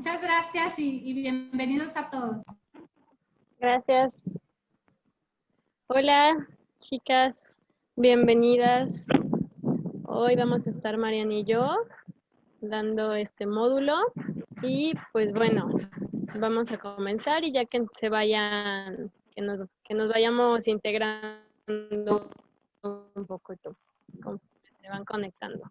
muchas gracias y bienvenidos a todos. Gracias. Hola, chicas, bienvenidas. Hoy vamos a estar Mariana y yo dando este módulo y pues bueno, vamos a comenzar y ya que se vayan, que nos vayamos integrando un poquito, se van conectando.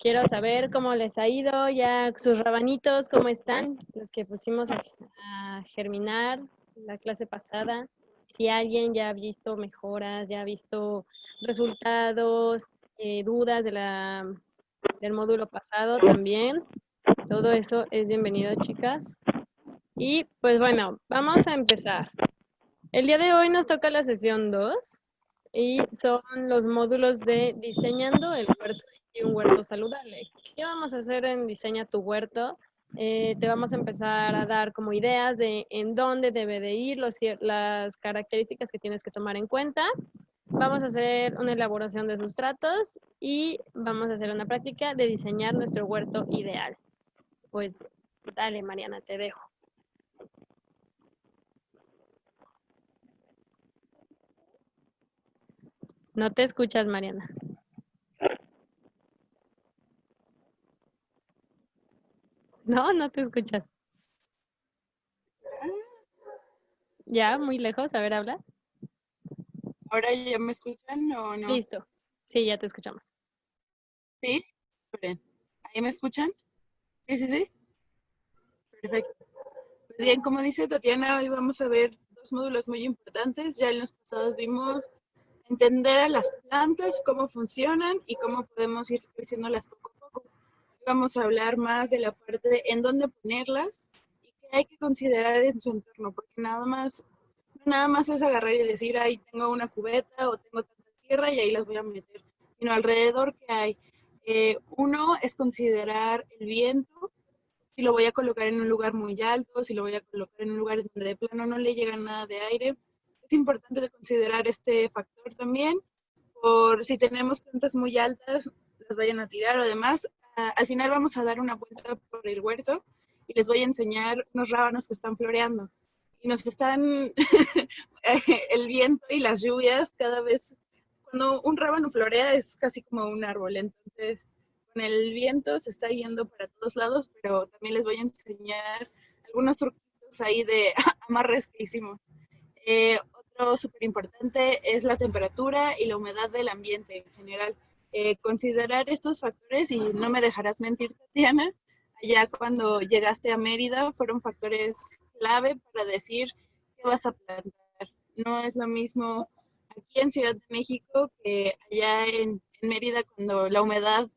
Quiero saber cómo les ha ido, ya sus rabanitos, cómo están, los que pusimos a germinar la clase pasada. Si alguien ya ha visto mejoras, ya ha visto resultados, dudas del módulo pasado también. Todo eso es bienvenido, chicas. Y pues bueno, vamos a empezar. El día de hoy nos toca la sesión 2 y son los módulos de diseñando el huerto y un huerto saludable. ¿Qué vamos a hacer en Diseña tu huerto? Te vamos a empezar a dar como ideas de en dónde debe de ir, las características que tienes que tomar en cuenta. Vamos a hacer una elaboración de sustratos y vamos a hacer una práctica de diseñar nuestro huerto ideal. Pues dale, Mariana, te dejo. No te escuchas, Mariana. No te escuchas. Ya, muy lejos. A ver, habla. ¿Ahora ya me escuchan o no? Listo. Sí, ya te escuchamos. ¿Sí? Esperen. ¿Ahí me escuchan? Sí. Perfecto. Pues bien, como dice Tatiana, hoy vamos a ver dos módulos muy importantes. Ya en los pasados vimos entender a las plantas, cómo funcionan y cómo podemos ir creciéndolas poco a poco. Hoy vamos a hablar más de la parte de en dónde ponerlas y qué hay que considerar en su entorno, porque nada más es agarrar y decir, ahí tengo una cubeta o tengo tanta tierra y ahí las voy a meter, sino alrededor que hay. Uno es considerar el viento, si lo voy a colocar en un lugar muy alto, si lo voy a colocar en un lugar donde de plano no le llega nada de aire. Es importante considerar este factor también, por si tenemos plantas muy altas, las vayan a tirar. Además, al final vamos a dar una vuelta por el huerto y les voy a enseñar unos rábanos que están floreando. Y nos están, el viento y las lluvias cada vez, cuando un rábano florea es casi como un árbol, entonces con el viento se está yendo para todos lados, pero también les voy a enseñar algunos truquitos ahí de amarres que hicimos. Otro súper importante es la temperatura y la humedad del ambiente en general. Considerar estos factores, y no me dejarás mentir, Tatiana, allá cuando llegaste a Mérida fueron factores clave para decir qué vas a plantar. No es lo mismo aquí en Ciudad de México que allá en Mérida cuando la humedad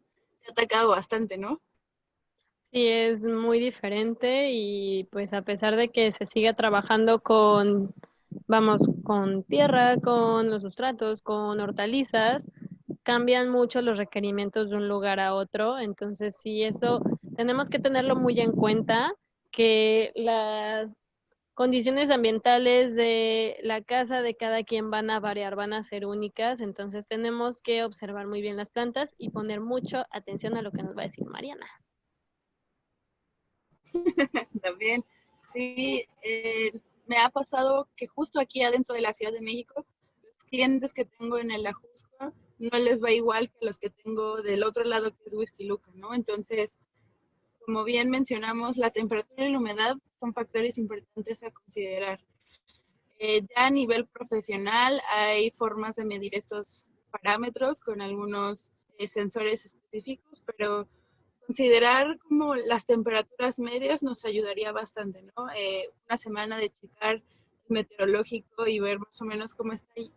te ha atacado bastante, ¿no? Sí, es muy diferente y pues a pesar de que se siga trabajando con tierra, con los sustratos, con hortalizas, cambian mucho los requerimientos de un lugar a otro. Entonces, sí, eso tenemos que tenerlo muy en cuenta, que las condiciones ambientales de la casa de cada quien van a variar, van a ser únicas. Entonces, tenemos que observar muy bien las plantas y poner mucha atención a lo que nos va a decir Mariana. También, sí, me ha pasado que justo aquí adentro de la Ciudad de México, los clientes que tengo en el Ajusco no les va igual que los que tengo del otro lado, que es Whisky Luca, ¿no? Entonces, como bien mencionamos, la temperatura y la humedad son factores importantes a considerar. Ya a nivel profesional hay formas de medir estos parámetros con algunos sensores específicos, pero considerar como las temperaturas medias nos ayudaría bastante, ¿no? Una semana de checar el meteorológico y ver más o menos cómo está ahí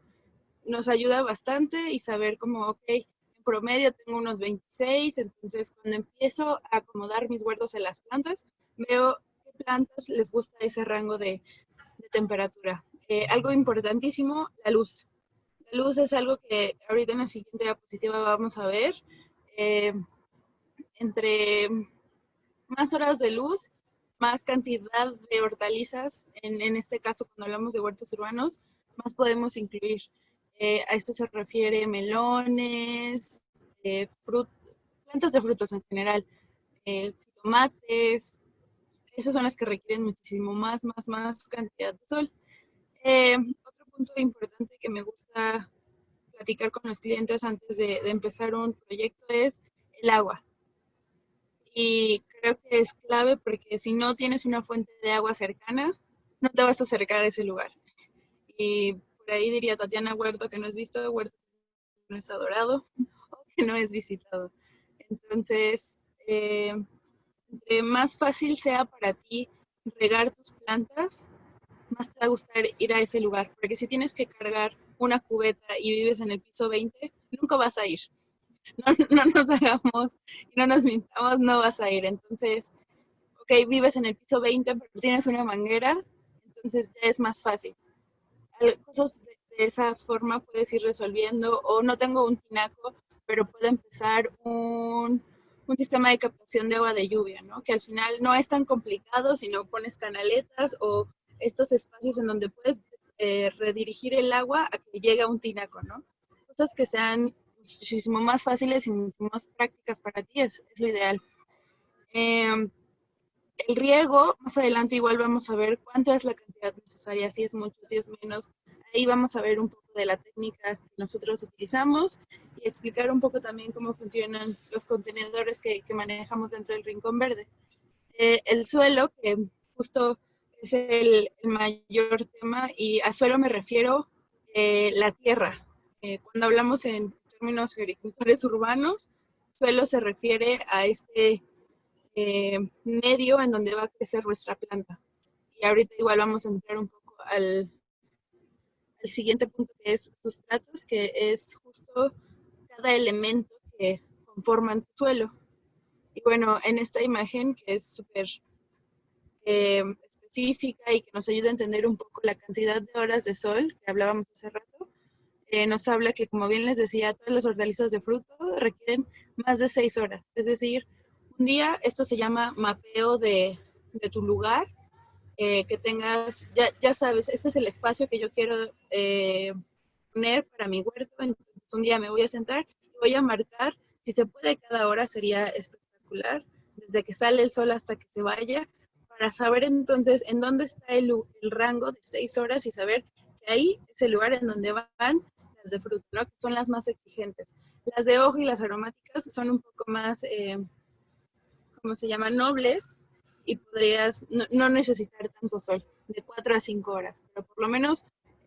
nos ayuda bastante y saber como, ok, en promedio tengo unos 26, entonces cuando empiezo a acomodar mis huertos en las plantas, veo qué plantas les gusta ese rango de temperatura. Algo importantísimo, la luz. La luz es algo que ahorita en la siguiente diapositiva vamos a ver. Entre más horas de luz, más cantidad de hortalizas, en este caso cuando hablamos de huertos urbanos, más podemos incluir. A esto se refiere melones, plantas de frutos en general, tomates. Esas son las que requieren muchísimo más cantidad de sol. Otro punto importante que me gusta platicar con los clientes antes de empezar un proyecto es el agua. Y creo que es clave porque si no tienes una fuente de agua cercana, no te vas a acercar a ese lugar. Y por ahí diría Tatiana Huerto que no es visto, Huerto que no es adorado o que no es visitado. Entonces, entre más fácil sea para ti regar tus plantas, más te va a gustar ir a ese lugar. Porque si tienes que cargar una cubeta y vives en el piso 20, nunca vas a ir. No nos hagamos y no nos mintamos, no vas a ir. Entonces, ok, vives en el piso 20, pero tienes una manguera, entonces ya es más fácil. Cosas de esa forma puedes ir resolviendo, o no tengo un tinaco, pero puedo empezar un sistema de captación de agua de lluvia, ¿no? Que al final no es tan complicado, sino pones canaletas o estos espacios en donde puedes redirigir el agua a que llegue a un tinaco, ¿no? Cosas que sean muchísimo más fáciles y mucho más prácticas para ti es lo ideal. El riego, más adelante igual vamos a ver cuánta es la cantidad necesaria, si es mucho, si es menos. Ahí vamos a ver un poco de la técnica que nosotros utilizamos y explicar un poco también cómo funcionan los contenedores que manejamos dentro del Rincón Verde. El suelo, que justo es el mayor tema, y a suelo me refiero la tierra. Cuando hablamos en términos agricultores urbanos, suelo se refiere a este medio en donde va a crecer nuestra planta. Y ahorita igual vamos a entrar un poco al siguiente punto, que es sustratos, que es justo cada elemento que conforman tu suelo. Y bueno, en esta imagen, que es súper específica y que nos ayuda a entender un poco la cantidad de horas de sol que hablábamos hace rato, nos habla que, como bien les decía, todas las hortalizas de fruto requieren más de 6 horas. Es decir, un día, esto se llama mapeo de tu lugar, que tengas, ya sabes, este es el espacio que yo quiero poner para mi huerto. Entonces, un día me voy a sentar y voy a marcar, si se puede cada hora sería espectacular, desde que sale el sol hasta que se vaya, para saber entonces en dónde está el rango de 6 horas y saber que ahí es el lugar en donde van las de fruto, ¿no? Que son las más exigentes. Las de hoja y las aromáticas son un poco más, ¿cómo se llama? Nobles, y podrías no necesitar tanto sol, de 4 a 5 horas, pero por lo menos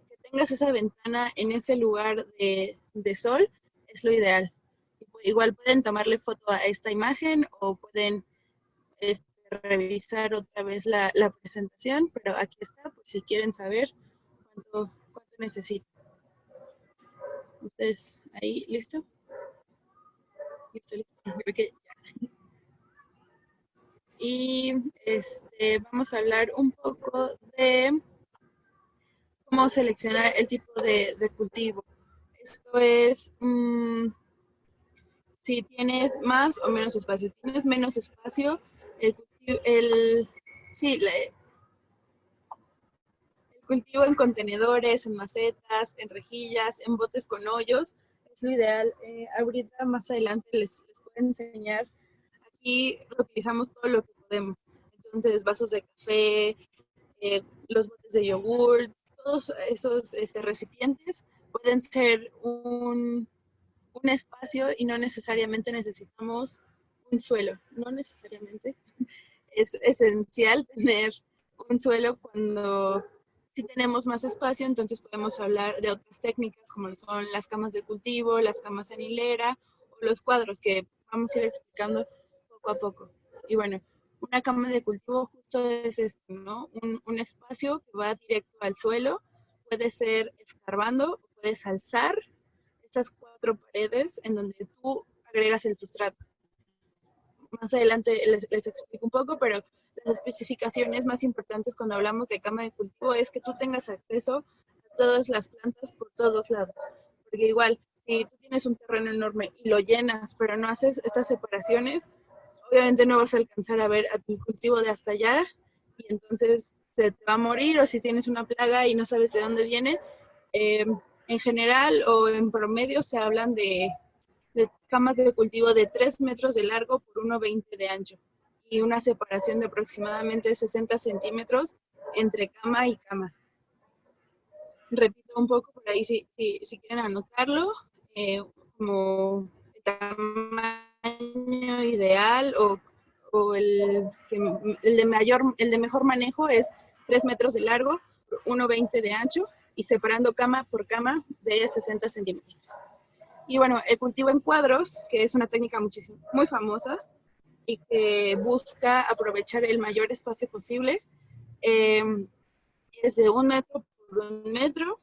que tengas esa ventana en ese lugar de sol es lo ideal. Igual pueden tomarle foto a esta imagen o pueden revisar otra vez la presentación, pero aquí está, pues si quieren saber cuánto necesitan. Entonces, ahí, ¿listo? Listo. Creo que ya. Y vamos a hablar un poco de cómo seleccionar el tipo de cultivo. Esto es si tienes más o menos espacio. Si tienes menos espacio, el cultivo en contenedores, en macetas, en rejillas, en botes con hoyos, es lo ideal. Ahorita más adelante les puedo enseñar. Aquí reutilizamos todo lo que podemos. Entonces, vasos de café, los botes de yogur, todos esos recipientes pueden ser un espacio y no necesariamente necesitamos un suelo. No necesariamente. Es esencial tener un suelo cuando si tenemos más espacio, entonces podemos hablar de otras técnicas como son las camas de cultivo, las camas en hilera o los cuadros que vamos a ir explicando poco a poco. Y bueno, una cama de cultivo justo es esto, ¿no? Un espacio que va directo al suelo, puede ser escarbando, puedes alzar estas 4 paredes en donde tú agregas el sustrato. Más adelante les explico un poco, pero las especificaciones más importantes cuando hablamos de cama de cultivo es que tú tengas acceso a todas las plantas por todos lados. Porque igual, si tú tienes un terreno enorme y lo llenas, pero no haces estas separaciones, obviamente no vas a alcanzar a ver a tu cultivo de hasta allá y entonces se te va a morir, o si tienes una plaga y no sabes de dónde viene. En general o en promedio se hablan de camas de cultivo de 3 metros de largo por 1,20 de ancho. y una separación de aproximadamente 60 centímetros entre cama y cama. Repito un poco por ahí si quieren anotarlo, como el tamaño ideal o el de mejor manejo es 3 metros de largo, 1,20 de ancho y separando cama por cama de 60 centímetros. Y bueno, el cultivo en cuadros, que es una técnica muy famosa y que busca aprovechar el mayor espacio posible, es de 1 metro por 1 metro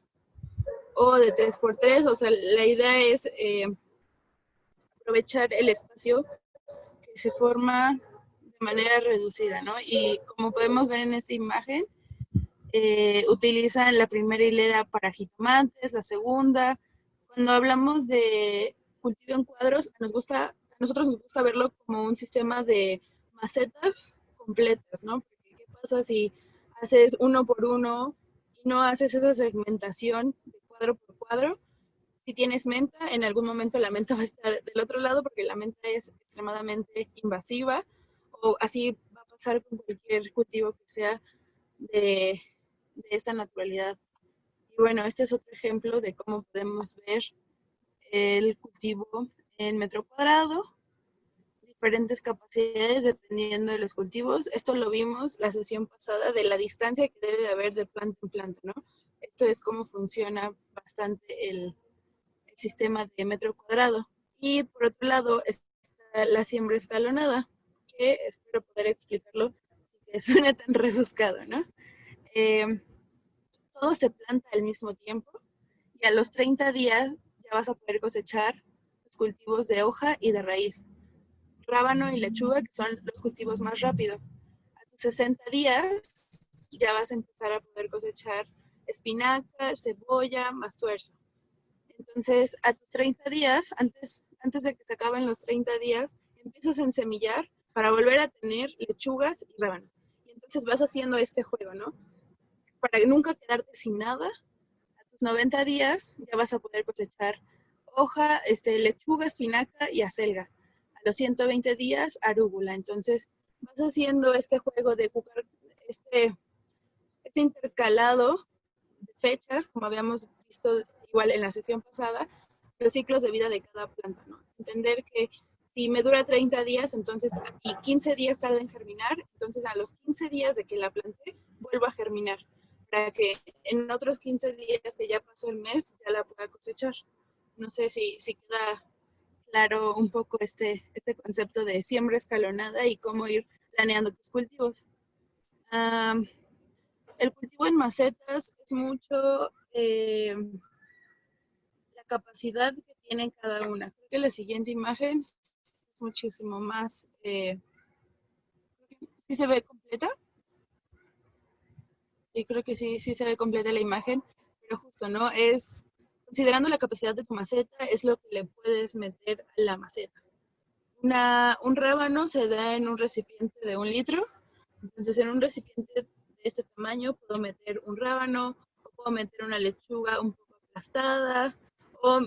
o de 3 por 3. O sea, la idea es aprovechar el espacio que se forma de manera reducida, ¿no? Y como podemos ver en esta imagen, utilizan la primera hilera para jitomates, la segunda. Cuando hablamos de cultivo en cuadros, a nosotros nos gusta verlo como un sistema de macetas completas, ¿no? Porque ¿qué pasa si haces uno por uno y no haces esa segmentación de cuadro por cuadro? Si tienes menta, en algún momento la menta va a estar del otro lado porque la menta es extremadamente invasiva, o así va a pasar con cualquier cultivo que sea de esta naturalidad. Y bueno, este es otro ejemplo de cómo podemos ver el cultivo en metro cuadrado, diferentes capacidades dependiendo de los cultivos. Esto lo vimos la sesión pasada de la distancia que debe de haber de planta en planta, ¿no? Esto es cómo funciona bastante el sistema de metro cuadrado. Y por otro lado está la siembra escalonada, que espero poder explicarlo sin que suene tan rebuscado, ¿no? Todo se planta al mismo tiempo y a los 30 días ya vas a poder cosechar los cultivos de hoja y de raíz. Rábano y lechuga, que son los cultivos más rápidos. A tus 60 días ya vas a empezar a poder cosechar espinaca, cebolla, más tuerzo. Entonces, a tus 30 días, antes de que se acaben los 30 días, empiezas a ensemillar para volver a tener lechugas y rábano. Y entonces vas haciendo este juego, ¿no? Para nunca quedarte sin nada. A tus 90 días ya vas a poder cosechar hoja, lechuga, espinaca y acelga. A los 120 días, arúgula. Entonces, vas haciendo este juego de jugar, este intercalado de fechas, como habíamos visto igual en la sesión pasada, los ciclos de vida de cada planta, ¿no? Entender que si me dura 30 días, entonces, y 15 días tarda en germinar, entonces a los 15 días de que la planté, vuelvo a germinar, para que en otros 15 días que ya pasó el mes, ya la pueda cosechar. No sé si queda claro un poco este concepto de siembra escalonada y cómo ir planeando tus cultivos. El cultivo en macetas es mucho la capacidad que tienen cada una. Creo que la siguiente imagen es muchísimo más. ¿Sí se ve completa? Sí, creo que sí se ve completa la imagen, pero justo, ¿no? Es, considerando la capacidad de tu maceta, es lo que le puedes meter a la maceta. Un rábano se da en un recipiente de 1 litro, entonces en un recipiente de este tamaño puedo meter un rábano, o puedo meter una lechuga un poco aplastada, o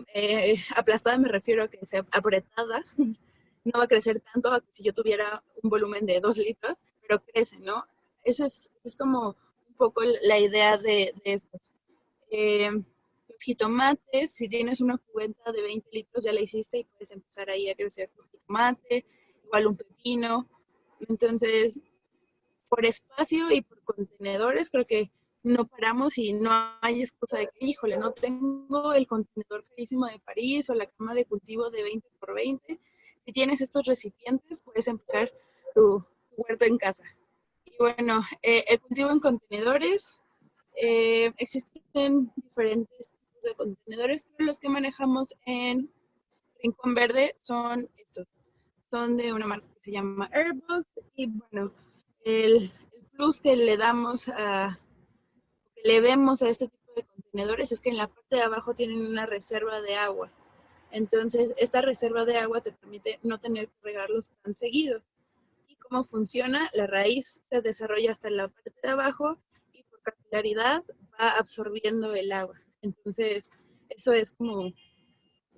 aplastada me refiero a que sea apretada, no va a crecer tanto a que si yo tuviera un volumen de 2 litros, pero crece, ¿no? Esa es como un poco la idea de estos. Los jitomates, si tienes una cubeta de 20 litros ya la hiciste y puedes empezar ahí a crecer tu jitomate, igual un pepino. Entonces, por espacio y por contenedores, creo que no paramos y no hay excusa de que, híjole, no tengo el contenedor carísimo de París o la cama de cultivo de 20 por 20. Si tienes estos recipientes, puedes empezar tu huerto en casa. Y bueno, el cultivo en contenedores, existen diferentes tipos de contenedores, pero los que manejamos en Rincón Verde son estos. Son de una marca que se llama Airbox y bueno, el plus que le damos que le vemos a este tipo de contenedores es que en la parte de abajo tienen una reserva de agua. Entonces, esta reserva de agua te permite no tener que regarlos tan seguido. ¿Y cómo funciona? La raíz se desarrolla hasta la parte de abajo y por capilaridad va absorbiendo el agua. Entonces, eso es como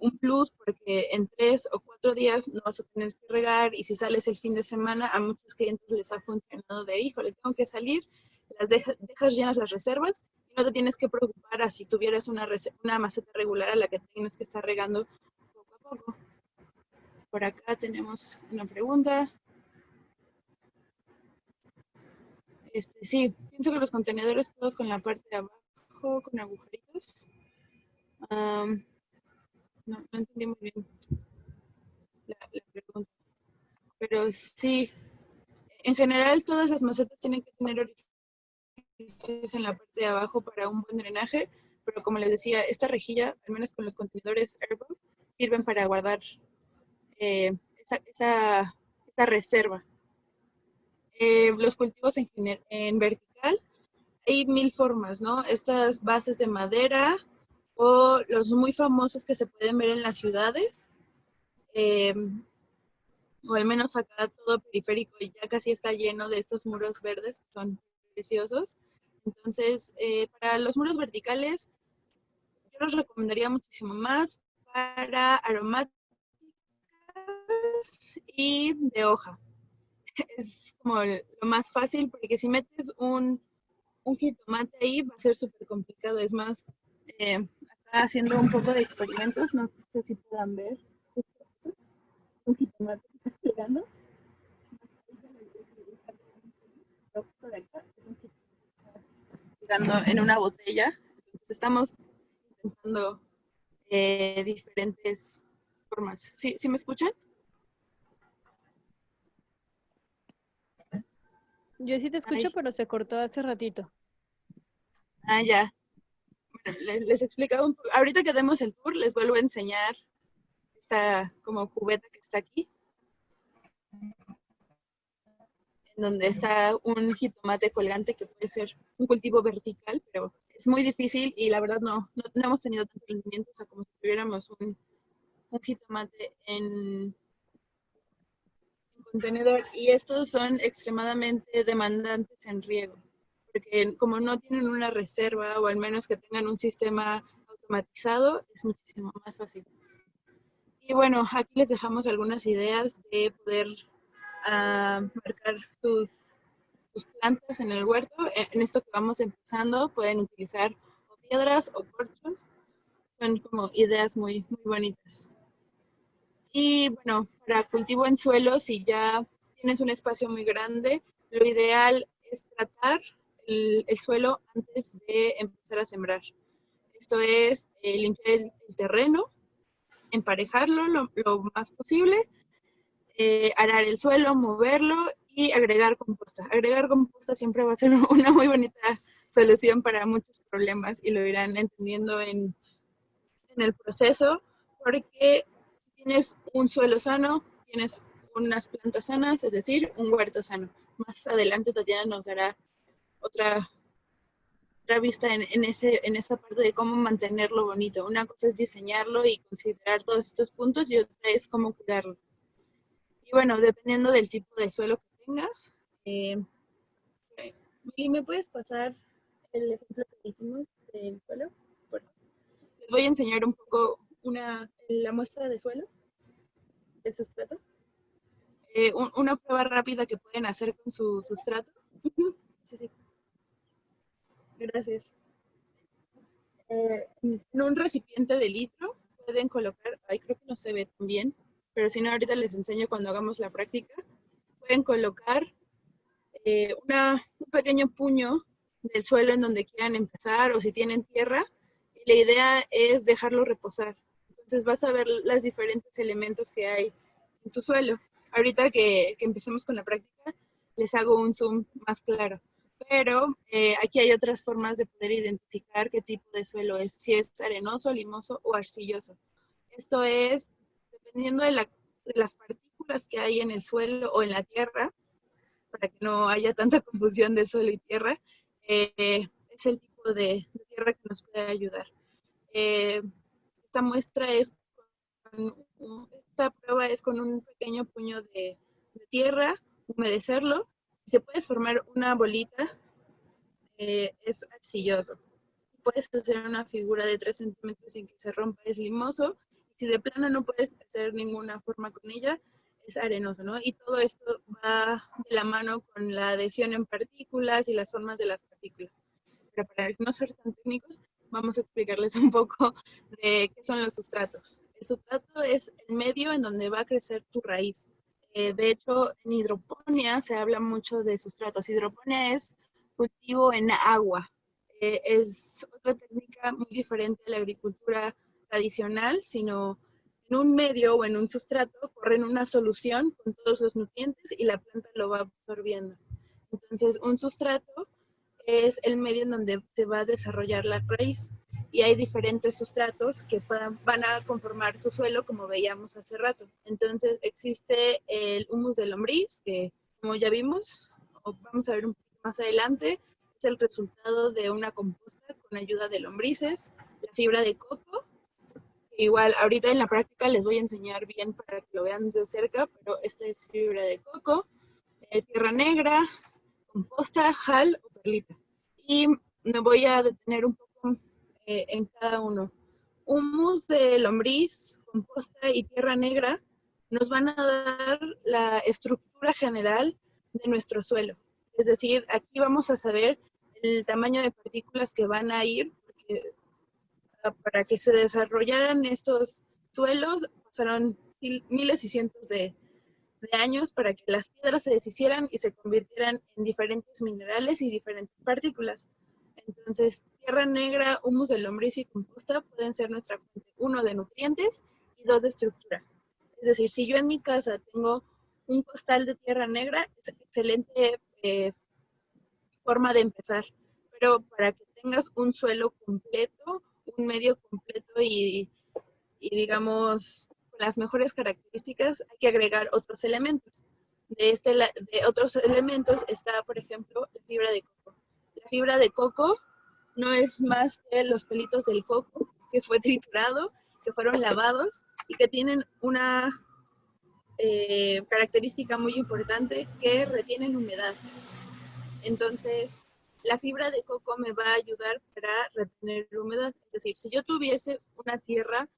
un plus porque en 3 o 4 días no vas a tener que regar y si sales el fin de semana, a muchos clientes les ha funcionado de, híjole, tengo que salir, dejas llenas las reservas y no te tienes que preocupar a si tuvieras una maceta regular a la que tienes que estar regando poco a poco. Por acá tenemos una pregunta. Sí, pienso que los contenedores todos con la parte de abajo, con agujeritos. No entendí muy bien la pregunta. Pero sí, en general todas las macetas tienen que tener orificios en la parte de abajo para un buen drenaje, pero como les decía, esta rejilla, al menos con los contenedores Airbow, sirven para guardar esa reserva. Los cultivos en vertical, hay 1000 formas, ¿no? Estas bases de madera o los muy famosos que se pueden ver en las ciudades, o al menos acá todo periférico ya casi está lleno de estos muros verdes que son preciosos. Entonces, para los muros verticales, yo los recomendaría muchísimo más para aromáticas y de hoja. Es como lo más fácil porque si metes un jitomate ahí va a ser súper complicado. Es más, acá haciendo un poco de experimentos, no sé si puedan ver un jitomate que está pegando. Por acá es un jitomate pegando en una botella. Entonces estamos intentando diferentes formas. ¿Sí me escuchan? Yo sí te escucho, Ay, pero se cortó hace ratito. ya. Bueno, les explicaba un poco. Ahorita que demos el tour, les vuelvo a enseñar esta como cubeta que está aquí, en donde está un jitomate colgante que puede ser un cultivo vertical, pero es muy difícil y la verdad no hemos tenido tanto rendimiento, o sea, como si tuviéramos un jitomate en contenedor. Y estos son extremadamente demandantes en riego, porque como no tienen una reserva o al menos que tengan un sistema automatizado, es muchísimo más fácil. Y bueno, aquí les dejamos algunas ideas de poder marcar tus plantas en el huerto. En esto que vamos empezando, pueden utilizar o piedras o corchos. Son como ideas muy, muy bonitas. Y bueno, para cultivo en suelo, si ya tienes un espacio muy grande, lo ideal es tratar el suelo antes de empezar a sembrar. Esto es limpiar el terreno, emparejarlo lo más posible, arar el suelo, moverlo y agregar composta. Agregar composta siempre va a ser una muy bonita solución para muchos problemas y lo irán entendiendo en el proceso, porque si tienes un suelo sano, tienes unas plantas sanas, es decir, un huerto sano. Más adelante Tatiana nos dará otra vista en esa parte de cómo mantenerlo bonito. Una cosa es diseñarlo y considerar todos estos puntos y otra es cómo cuidarlo. Y bueno, dependiendo del tipo de suelo que tengas, ¿me puedes pasar el ejemplo que hicimos del suelo? Les voy a enseñar un poco la muestra de suelo, del sustrato. Una prueba rápida que pueden hacer con su sustrato. Sí. Gracias. En un recipiente de litro pueden colocar, creo que no se ve tan bien, pero si no ahorita les enseño cuando hagamos la práctica. Pueden colocar un pequeño puño del suelo en donde quieran empezar o si tienen tierra. Y la idea es dejarlo reposar. Entonces vas a ver los diferentes elementos que hay en tu suelo. Ahorita que empecemos con la práctica, les hago un zoom más claro. Pero aquí hay otras formas de poder identificar qué tipo de suelo es, si es arenoso, limoso o arcilloso. Esto es, dependiendo de las partículas que hay en el suelo o en la tierra, para que no haya tanta confusión de suelo y tierra, es el tipo de tierra que nos puede ayudar. Esta muestra es esta prueba es con un pequeño puño de tierra, humedecerlo. Si se puede formar una bolita, es arcilloso. Puedes hacer una figura de 3 centímetros sin que se rompa, es limoso. Si de plano no puedes hacer ninguna forma con ella, es arenoso, ¿no? Y todo esto va de la mano con la adhesión en partículas y las formas de las partículas. Pero para no ser tan técnicos, vamos a explicarles un poco de qué son los sustratos. El sustrato es el medio en donde va a crecer tu raíz. De hecho, en hidroponía se habla mucho de sustratos. Hidroponía es cultivo en agua. Es otra técnica muy diferente a la agricultura tradicional, sino en un medio o en un sustrato corren una solución con todos los nutrientes y la planta lo va absorbiendo. Entonces, un sustrato es el medio en donde se va a desarrollar la raíz y hay diferentes sustratos que van a conformar tu suelo, como veíamos hace rato. Entonces existe el humus de lombriz, que como ya vimos, o vamos a ver un poco más adelante, es el resultado de una composta con ayuda de lombrices. La fibra de coco, igual ahorita en la práctica les voy a enseñar bien para que lo vean de cerca, pero esta es fibra de coco, tierra negra, composta, jal o perlita. Y me voy a detener un poco en cada uno. Humus de lombriz, composta y tierra negra nos van a dar la estructura general de nuestro suelo. Es decir, aquí vamos a saber el tamaño de partículas que van a ir, porque para que se desarrollaran estos suelos pasaron miles y cientos de años para que las piedras se deshicieran y se convirtieran en diferentes minerales y diferentes partículas. Entonces, tierra negra, humus de lombriz y composta pueden ser nuestra fuente, 1 de nutrientes y 2 de estructura. Es decir, si yo en mi casa tengo un costal de tierra negra, es excelente forma de empezar. Pero para que tengas un suelo completo, un medio completo y digamos, con las mejores características, hay que agregar otros elementos. De otros elementos está, por ejemplo, la fibra de coco. La fibra de coco no es más que los pelitos del coco que fue triturado, que fueron lavados y que tienen una característica muy importante, que retienen humedad. Entonces, la fibra de coco me va a ayudar para retener humedad. Es decir, si yo tuviese una tierra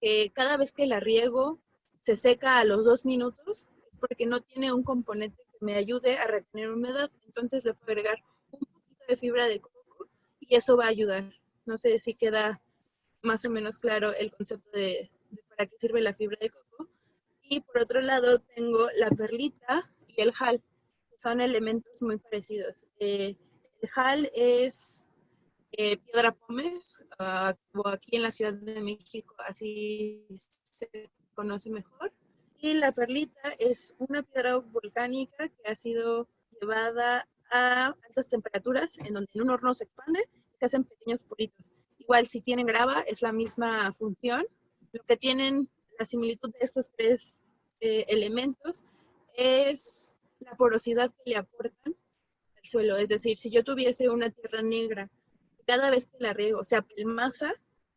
que cada vez que la riego se seca a los 2 minutos, es porque no tiene un componente que me ayude a retener humedad. Entonces le puedo agregar un poquito de fibra de coco y eso va a ayudar. No sé si queda más o menos claro el concepto de para qué sirve la fibra de coco. Y por otro lado tengo la perlita y el jal. Son elementos muy parecidos. El jal es piedra pómez, o aquí en la Ciudad de México así se conoce mejor. Y la perlita es una piedra volcánica que ha sido llevada a altas temperaturas, en donde en un horno se expande y se hacen pequeños poritos. Igual si tienen grava es la misma función. Lo que tienen la similitud de estos tres elementos es la porosidad que le aportan al suelo. Es decir, si yo tuviese una tierra negra, cada vez que la riego se apelmaza,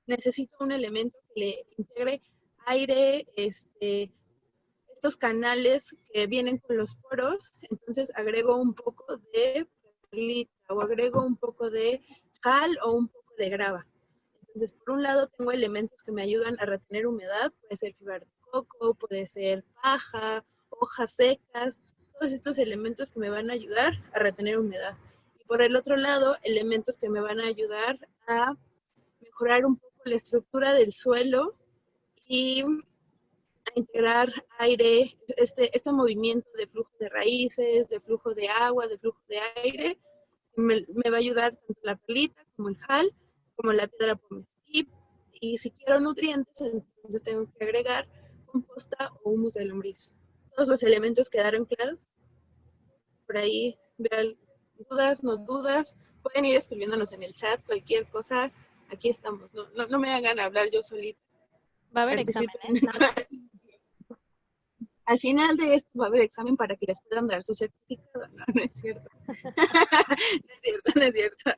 necesito un elemento que le integre aire, estos canales que vienen con los poros, entonces agrego un poco de perlita o agrego un poco de jal o un poco de grava. Entonces, por un lado tengo elementos que me ayudan a retener humedad, puede ser fibra de coco, puede ser paja, hojas secas, todos estos elementos que me van a ayudar a retener humedad. Y por el otro lado, elementos que me van a ayudar a mejorar un poco la estructura del suelo y a integrar aire, este movimiento de flujo de raíces, de flujo de agua, de flujo de aire, me va a ayudar tanto la perlita como el jal, como la piedra pómez. Y si quiero nutrientes, entonces tengo que agregar composta o humus de lombriz. Todos los elementos quedaron claros. Por ahí vean dudas, no dudas. Pueden ir escribiéndonos en el chat, cualquier cosa. Aquí estamos. No me hagan hablar yo solita. Va a haber exámenes. Al final de esto va a haber examen para que les puedan dar su certificado. No es cierto. No es cierto.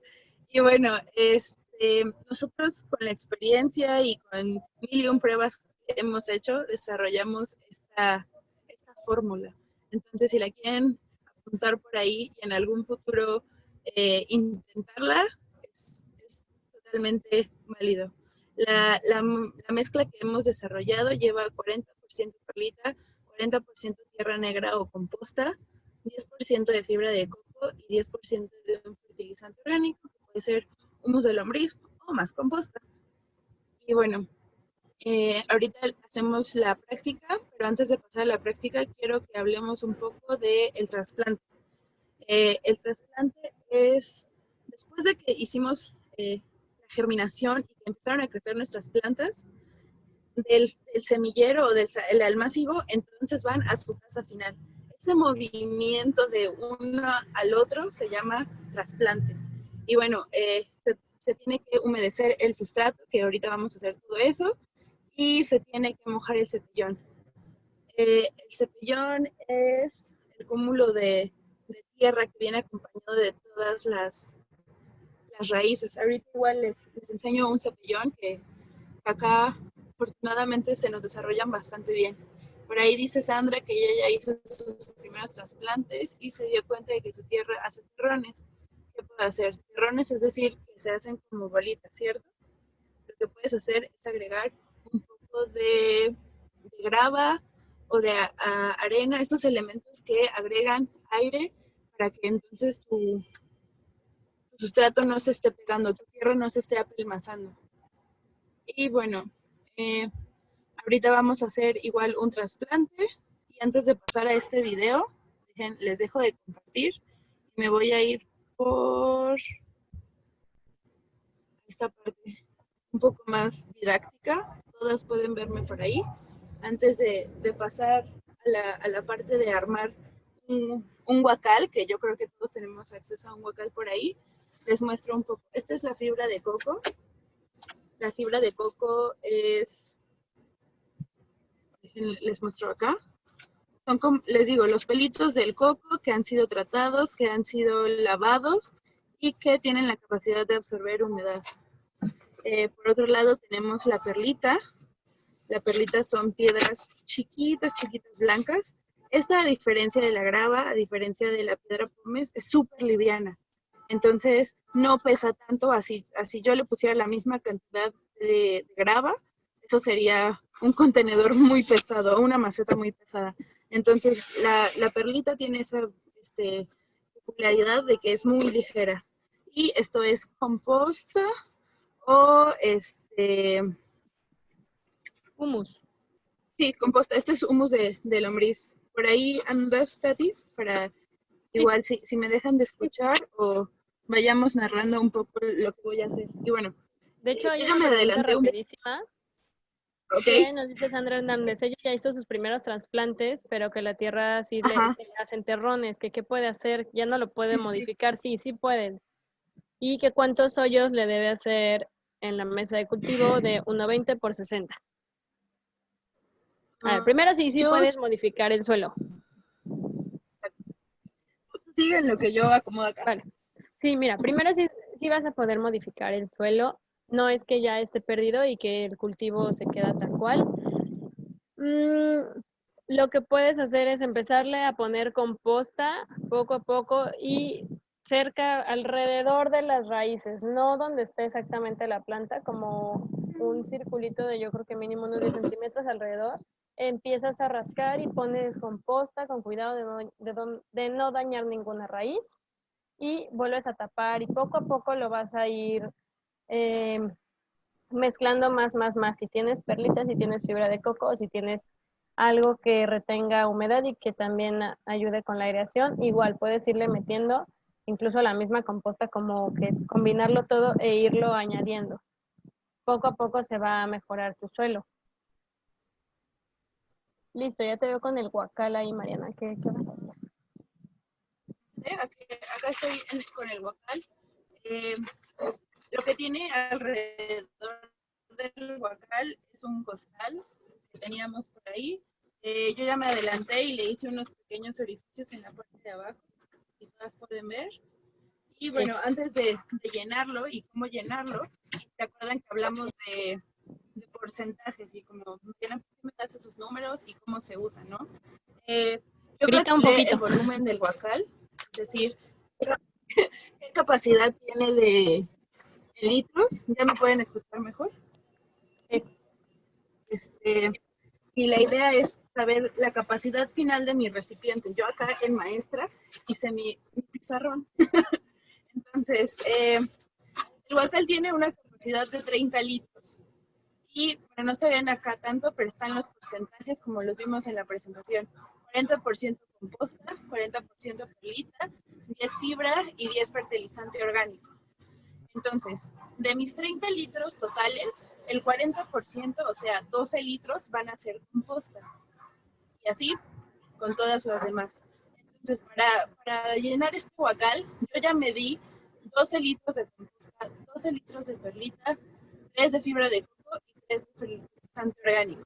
Y bueno, nosotros con la experiencia y con 1001 pruebas que hemos hecho, desarrollamos esta fórmula. Entonces, si la quieren apuntar por ahí y en algún futuro intentarla, es totalmente válido. La mezcla que hemos desarrollado lleva 40% perlita, 40% tierra negra o composta, 10% de fibra de coco y 10% de un fertilizante orgánico, que puede ser humus de lombriz o más composta. Y bueno, ahorita hacemos la práctica, pero antes de pasar a la práctica quiero que hablemos un poco del trasplante. El trasplante es, después de que hicimos la germinación y que empezaron a crecer nuestras plantas, del semillero o del almácigo, entonces van a su casa final. Ese movimiento de uno al otro se llama trasplante. Y bueno, se tiene que humedecer el sustrato, que ahorita vamos a hacer todo eso, y se tiene que mojar el cepillón. El cepillón es el cúmulo de tierra que viene acompañado de todas las raíces. Ahorita igual les enseño un cepillón que acá afortunadamente se nos desarrollan bastante bien. Por ahí dice Sandra que ella ya hizo sus primeros trasplantes y se dio cuenta de que su tierra hace terrones. ¿Qué puede hacer? Terrones es decir, que se hacen como bolitas, ¿cierto? Lo que puedes hacer es agregar un poco de grava o de arena, estos elementos que agregan aire para que entonces tu sustrato no se esté pegando, tu tierra no se esté apelmazando. Y bueno, ahorita vamos a hacer igual un trasplante. Y antes de pasar a este video, les dejo de compartir. Me voy a ir por esta parte un poco más didáctica. Todas pueden verme por ahí. Antes de pasar a la parte de armar un huacal, que yo creo que todos tenemos acceso a un huacal por ahí, les muestro un poco. Esta es la fibra de coco. La fibra de coco es, les muestro acá, son como, les digo, los pelitos del coco que han sido tratados, que han sido lavados y que tienen la capacidad de absorber humedad. Por otro lado tenemos la perlita. La perlita son piedras chiquitas, chiquitas blancas. Esta, a diferencia de la grava, a diferencia de la piedra pómez, es súper liviana. Entonces, no pesa tanto. Así yo le pusiera la misma cantidad de grava, eso sería un contenedor muy pesado, una maceta muy pesada. Entonces, la perlita tiene esa peculiaridad de que es muy ligera. Y esto es composta o humus. Sí, composta. Este es humus de lombriz. Por ahí andas, Tati, para igual si me dejan de escuchar o vayamos narrando un poco lo que voy a hacer. Y bueno, de hecho hay una pregunta rapidísima. Okay. Nos dice Sandra Hernández, ella ya hizo sus primeros trasplantes, pero que la tierra sí le hacen terrones, que qué puede hacer, ya no lo puede modificar, sí pueden. Y que cuántos hoyos le debe hacer en la mesa de cultivo de 1.20 por 60. A ver, primero sí puedes modificar el suelo. Sigan lo que yo acomodo acá. Vale. Sí, mira, primero sí vas a poder modificar el suelo. No es que ya esté perdido y que el cultivo se queda tal cual. Lo que puedes hacer es empezarle a poner composta poco a poco y cerca, alrededor de las raíces, no donde esté exactamente la planta, como un circulito de yo creo que mínimo unos 10 centímetros alrededor. Empiezas a rascar y pones composta con cuidado de no dañar ninguna raíz y vuelves a tapar y poco a poco lo vas a ir mezclando más. Si tienes perlitas, si tienes fibra de coco, si tienes algo que retenga humedad y que también ayude con la aireación, igual puedes irle metiendo incluso la misma composta, como que combinarlo todo e irlo añadiendo. Poco a poco se va a mejorar tu suelo. Listo, ya te veo con el huacal ahí, Mariana. ¿Qué vas a hacer? Acá estoy con el huacal. Lo que tiene alrededor del huacal es un costal que teníamos por ahí. Yo ya me adelanté y le hice unos pequeños orificios en la parte de abajo, si todas pueden ver. Y bueno, antes de llenarlo y cómo llenarlo, ¿se acuerdan que hablamos de porcentajes y como me das esos números y cómo se usan, ¿no? Yo Grita un poquito. El volumen del huacal, es decir, ¿qué capacidad tiene de litros? ¿Ya me pueden escuchar mejor? Y la idea es saber la capacidad final de mi recipiente. Yo acá en maestra hice mi pizarrón. Entonces, el huacal tiene una capacidad de 30 litros. Y bueno, no se ven acá tanto, pero están los porcentajes como los vimos en la presentación. 40% composta, 40% perlita, 10 fibra y 10 fertilizante orgánico. Entonces, de mis 30 litros totales, el 40%, o sea, 12 litros, van a ser composta. Y así con todas las demás. Entonces, para llenar este huacal, yo ya medí 12 litros de composta, 12 litros de perlita, 3 de fibra de coco y 3 de fertilizante orgánico.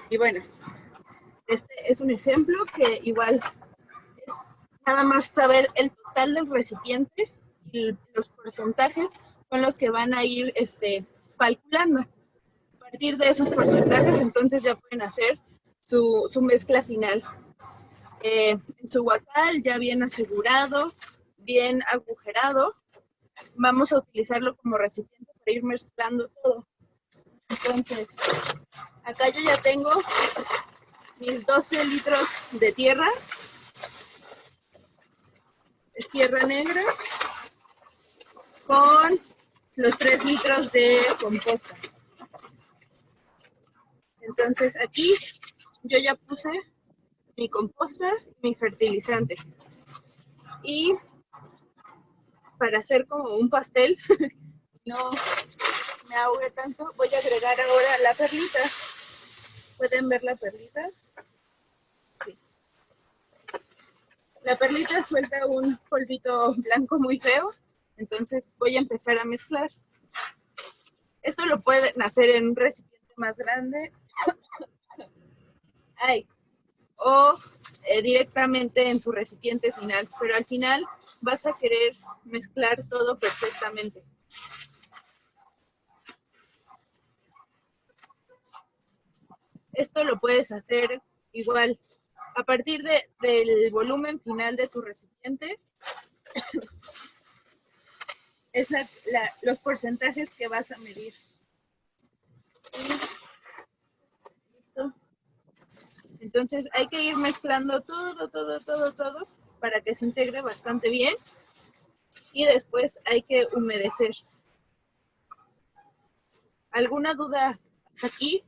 Y bueno, este es un ejemplo que igual es nada más saber el total del recipiente y los porcentajes son los que van a ir calculando. A partir de esos porcentajes, entonces ya pueden hacer su mezcla final. En su huacal ya bien asegurado, bien agujerado, vamos a utilizarlo como recipiente para ir mezclando todo. Entonces, acá yo ya tengo mis 12 litros de tierra. Es tierra negra con los 3 litros de composta. Entonces aquí yo ya puse mi composta, mi fertilizante. Y para hacer como un pastel, no me ahogue tanto, voy a agregar ahora la perlita. ¿Pueden ver la perlita? Sí. La perlita suelta un polvito blanco muy feo, entonces voy a empezar a mezclar. Esto lo pueden hacer en un recipiente más grande o directamente en su recipiente final, pero al final vas a querer mezclar todo perfectamente. Esto lo puedes hacer igual a partir del volumen final de tu recipiente. Es los porcentajes que vas a medir. ¿Listo? Entonces hay que ir mezclando todo para que se integre bastante bien. Y después hay que humedecer. ¿Alguna duda aquí,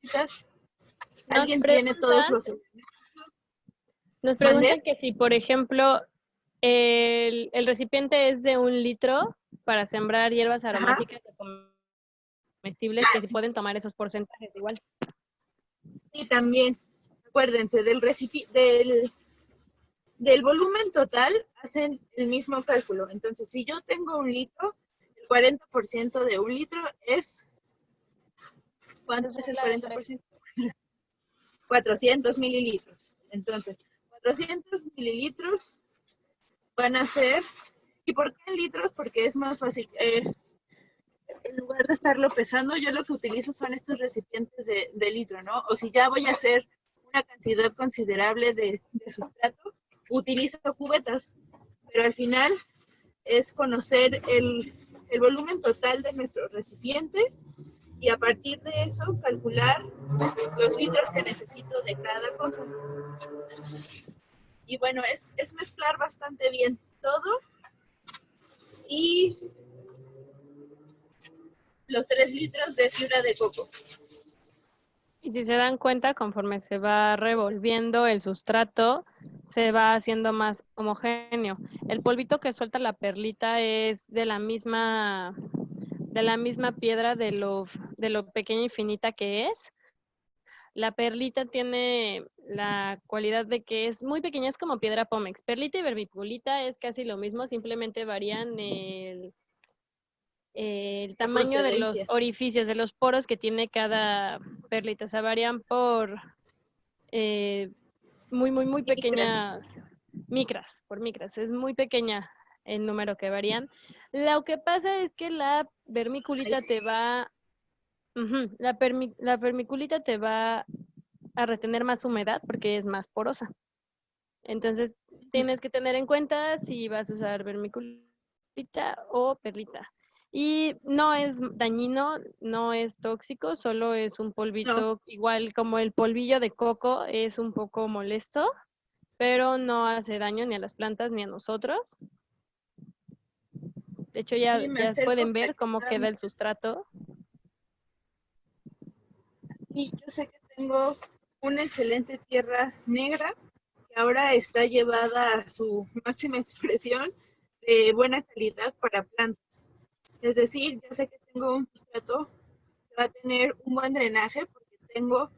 chicas? ¿Alguien tiene todos los elementos? Nos preguntan que si, por ejemplo, el recipiente es de 1 litro para sembrar hierbas aromáticas o comestibles, que si pueden tomar esos porcentajes igual. Sí, también. Acuérdense, del volumen total hacen el mismo cálculo. Entonces, si yo tengo 1 litro, el 40% de 1 litro es... ¿Cuánto es el 40%? 400 mililitros. Entonces, 400 mililitros van a ser... ¿Y por qué en litros? Porque es más fácil. En lugar de estarlo pesando, yo lo que utilizo son estos recipientes de litro, ¿no? O si ya voy a hacer una cantidad considerable de sustrato, utilizo cubetas. Pero al final es conocer el volumen total de nuestro recipiente y a partir de eso calcular los litros que necesito de cada cosa. Y bueno, es mezclar bastante bien todo y los 3 litros de fibra de coco. Y si se dan cuenta, conforme se va revolviendo el sustrato, se va haciendo más homogéneo. El polvito que suelta la perlita es de la misma piedra de lo pequeña y finita que es. La perlita tiene la cualidad de que es muy pequeña, es como piedra pómex. Perlita y vermiculita es casi lo mismo, simplemente varían el tamaño de los orificios, de los poros que tiene cada perlita. O sea, varían por muy pequeñas micras. Es muy pequeña el número que varían. Lo que pasa es que la vermiculita te va... la vermiculita te va a retener más humedad porque es más porosa. Entonces, tienes que tener en cuenta si vas a usar vermiculita o perlita. Y no es dañino, no es tóxico, solo es un No, polvito, igual como el polvillo de coco, es un poco molesto, pero no hace daño ni a las plantas ni a nosotros. De hecho, y me ya acerco pueden para ver que cómo puedan queda el sustrato. y yo sé que tengo una excelente tierra negra que ahora está llevada a su máxima expresión de buena calidad para plantas. Es decir, ya sé que tengo un sustrato que va a tener un buen drenaje porque tengo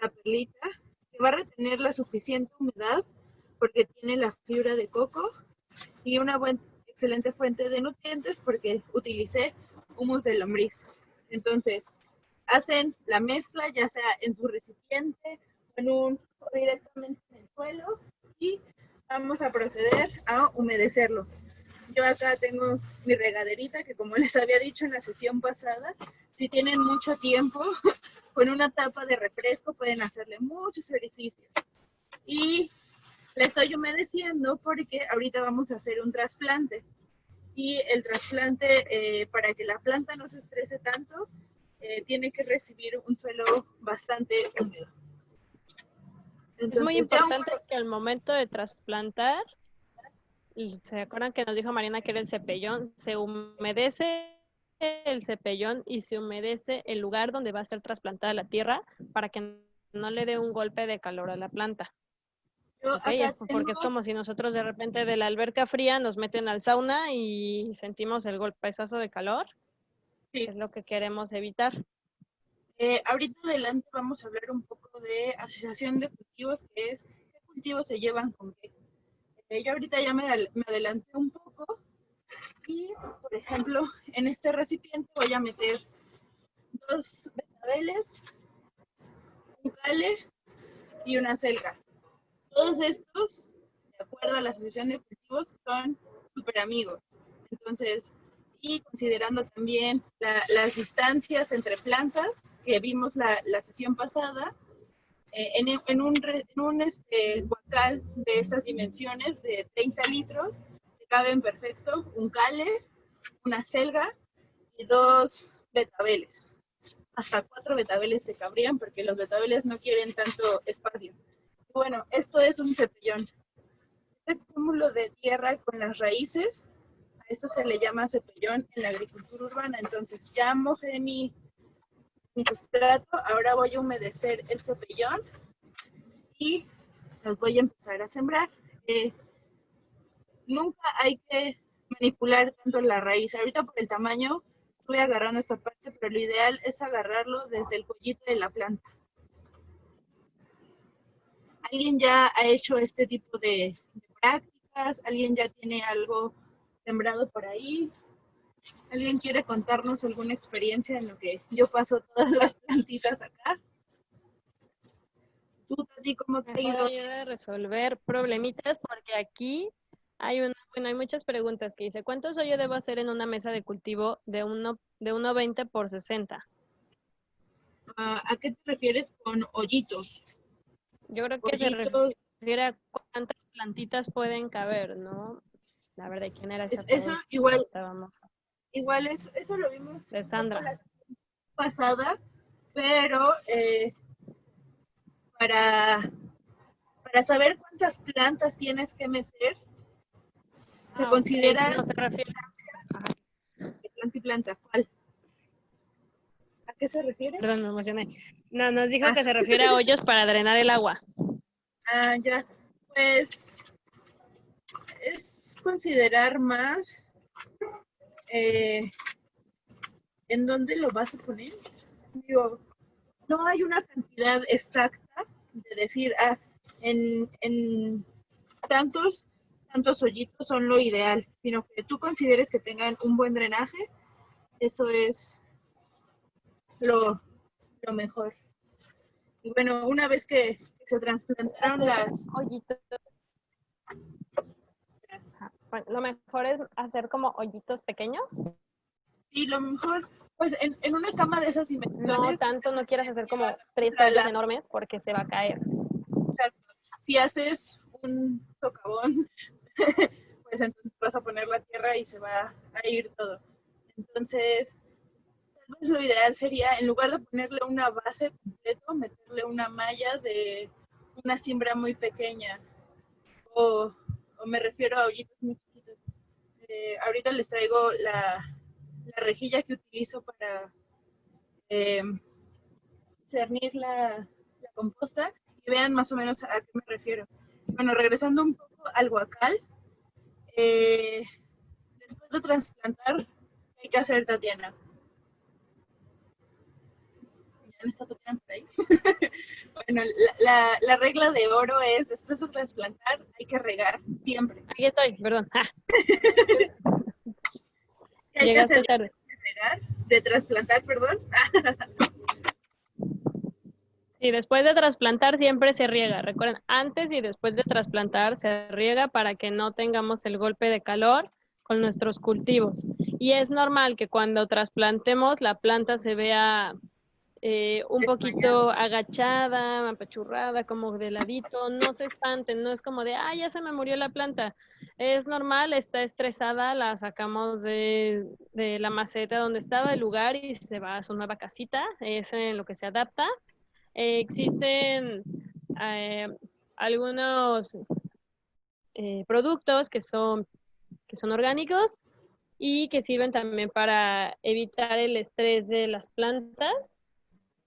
la perlita que va a retener la suficiente humedad porque tiene la fibra de coco y una excelente fuente de nutrientes porque utilicé humus de lombriz. Entonces, hacen la mezcla, ya sea en su recipiente o directamente en el suelo, y vamos a proceder a humedecerlo. Yo acá tengo mi regaderita que, como les había dicho en la sesión pasada, si tienen mucho tiempo, con una tapa de refresco pueden hacerle muchos orificios. Y la estoy humedeciendo porque ahorita vamos a hacer un trasplante. Y el trasplante, para que la planta no se estrese tanto, tiene que recibir un suelo bastante húmedo. Es muy Entonces, importante que al momento de trasplantar, y ¿se acuerdan que nos dijo Mariana que era el cepellón? Se humedece el cepellón y se humedece el lugar donde va a ser trasplantada la tierra para que no le dé un golpe de calor a la planta. yo ¿Ok? acá Porque tengo, es como si nosotros de repente de la alberca fría nos meten al sauna y sentimos el golpezazo de calor. sí, Es lo que queremos evitar. ahorita adelante vamos a hablar un poco de asociación de cultivos, que es qué cultivos se llevan con qué. Yo ahorita ya me adelanté un poco y, por ejemplo, en este recipiente voy a meter 2 betabeles, un cale y una selga. Todos estos, de acuerdo a la asociación de cultivos, son súper amigos. Entonces, y considerando también las distancias entre plantas que vimos la sesión pasada, en un guacal de estas dimensiones de 30 litros, caben perfecto un cale, una selga y 2 betabeles. Hasta 4 betabeles te cabrían porque los betabeles no quieren tanto espacio. Bueno, esto es un cepellón. Este cúmulo de tierra con las raíces, a esto se le llama cepellón en la agricultura urbana. Entonces ya mojé mi sustrato, ahora voy a humedecer el cepellón y los voy a empezar a sembrar. Nunca hay que manipular tanto la raíz. Ahorita por el tamaño estoy agarrando esta parte, pero lo ideal es agarrarlo desde el cuellito de la planta. ¿Alguien ya ha hecho este tipo de prácticas? ¿Alguien ya tiene algo sembrado por ahí? ¿Alguien quiere contarnos alguna experiencia en lo que yo paso todas las plantitas acá? ¿Tú, Tati, cómo te ha Mejor ido? ayuda a resolver problemitas porque aquí hay hay muchas preguntas que dice, ¿cuántos yo debo hacer en una mesa de cultivo de 1,20 por 60? ¿A qué te refieres con hoyitos? Yo creo que se Hoyitos, refiere a cuántas plantitas pueden caber, ¿no? La verdad, ¿quién era esa eso pregunta? igual eso lo vimos De un poco Sandra. la semana pasada, pero para, para saber cuántas plantas tienes que meter, se Ok, considera no se refiere. de planta y planta. ¿Cuál? ¿A qué se refiere? Perdón, me emocioné. No, nos dijo Ah, que se refiere a hoyos para drenar el agua. ya. Pues es considerar más en dónde lo vas a poner. Digo, no hay una cantidad exacta de decir, en tantos hoyitos son lo ideal, sino que tú consideres que tengan un buen drenaje, eso es lo mejor. Y bueno, una vez que se trasplantaron las... Hoyitos. Bueno, lo mejor es hacer como hoyitos pequeños. Sí, lo mejor, pues en una cama de esas No dimensiones, tanto, no quieras hacer como 3 para hoyos la, enormes porque se va a caer. exacto. Si haces un socavón, pues entonces vas a poner la tierra y se va a ir todo. Entonces, tal vez lo ideal sería, en lugar de ponerle una base completo, meterle una malla de una siembra muy pequeña. O me refiero a hoyitos muy chiquitos. Ahorita les traigo la rejilla que utilizo para cernir la composta y vean más o menos a qué me refiero. Bueno, regresando un poco al guacal, después de trasplantar, ¿qué hay que hacer, Tatiana? ¿Ya no está Tatiana por ahí? Bueno, la regla de oro es, después de trasplantar, hay que regar siempre. Aquí estoy, perdón. ¿Qué hay que Llegaste hacer tarde. de regar? De trasplantar, perdón. Y después de trasplantar siempre se riega. Recuerden, antes y después de trasplantar se riega para que no tengamos el golpe de calor con nuestros cultivos. Y es normal que cuando trasplantemos la planta se vea un poquito agachada, apachurrada, como de ladito. No se espanten, no es como de, ah, ya se me murió la planta. Es normal, está estresada, la sacamos de la maceta donde estaba el lugar y se va a su nueva casita, es en lo que se adapta. Existen eh, algunos productos que son orgánicos y que sirven también para evitar el estrés de las plantas.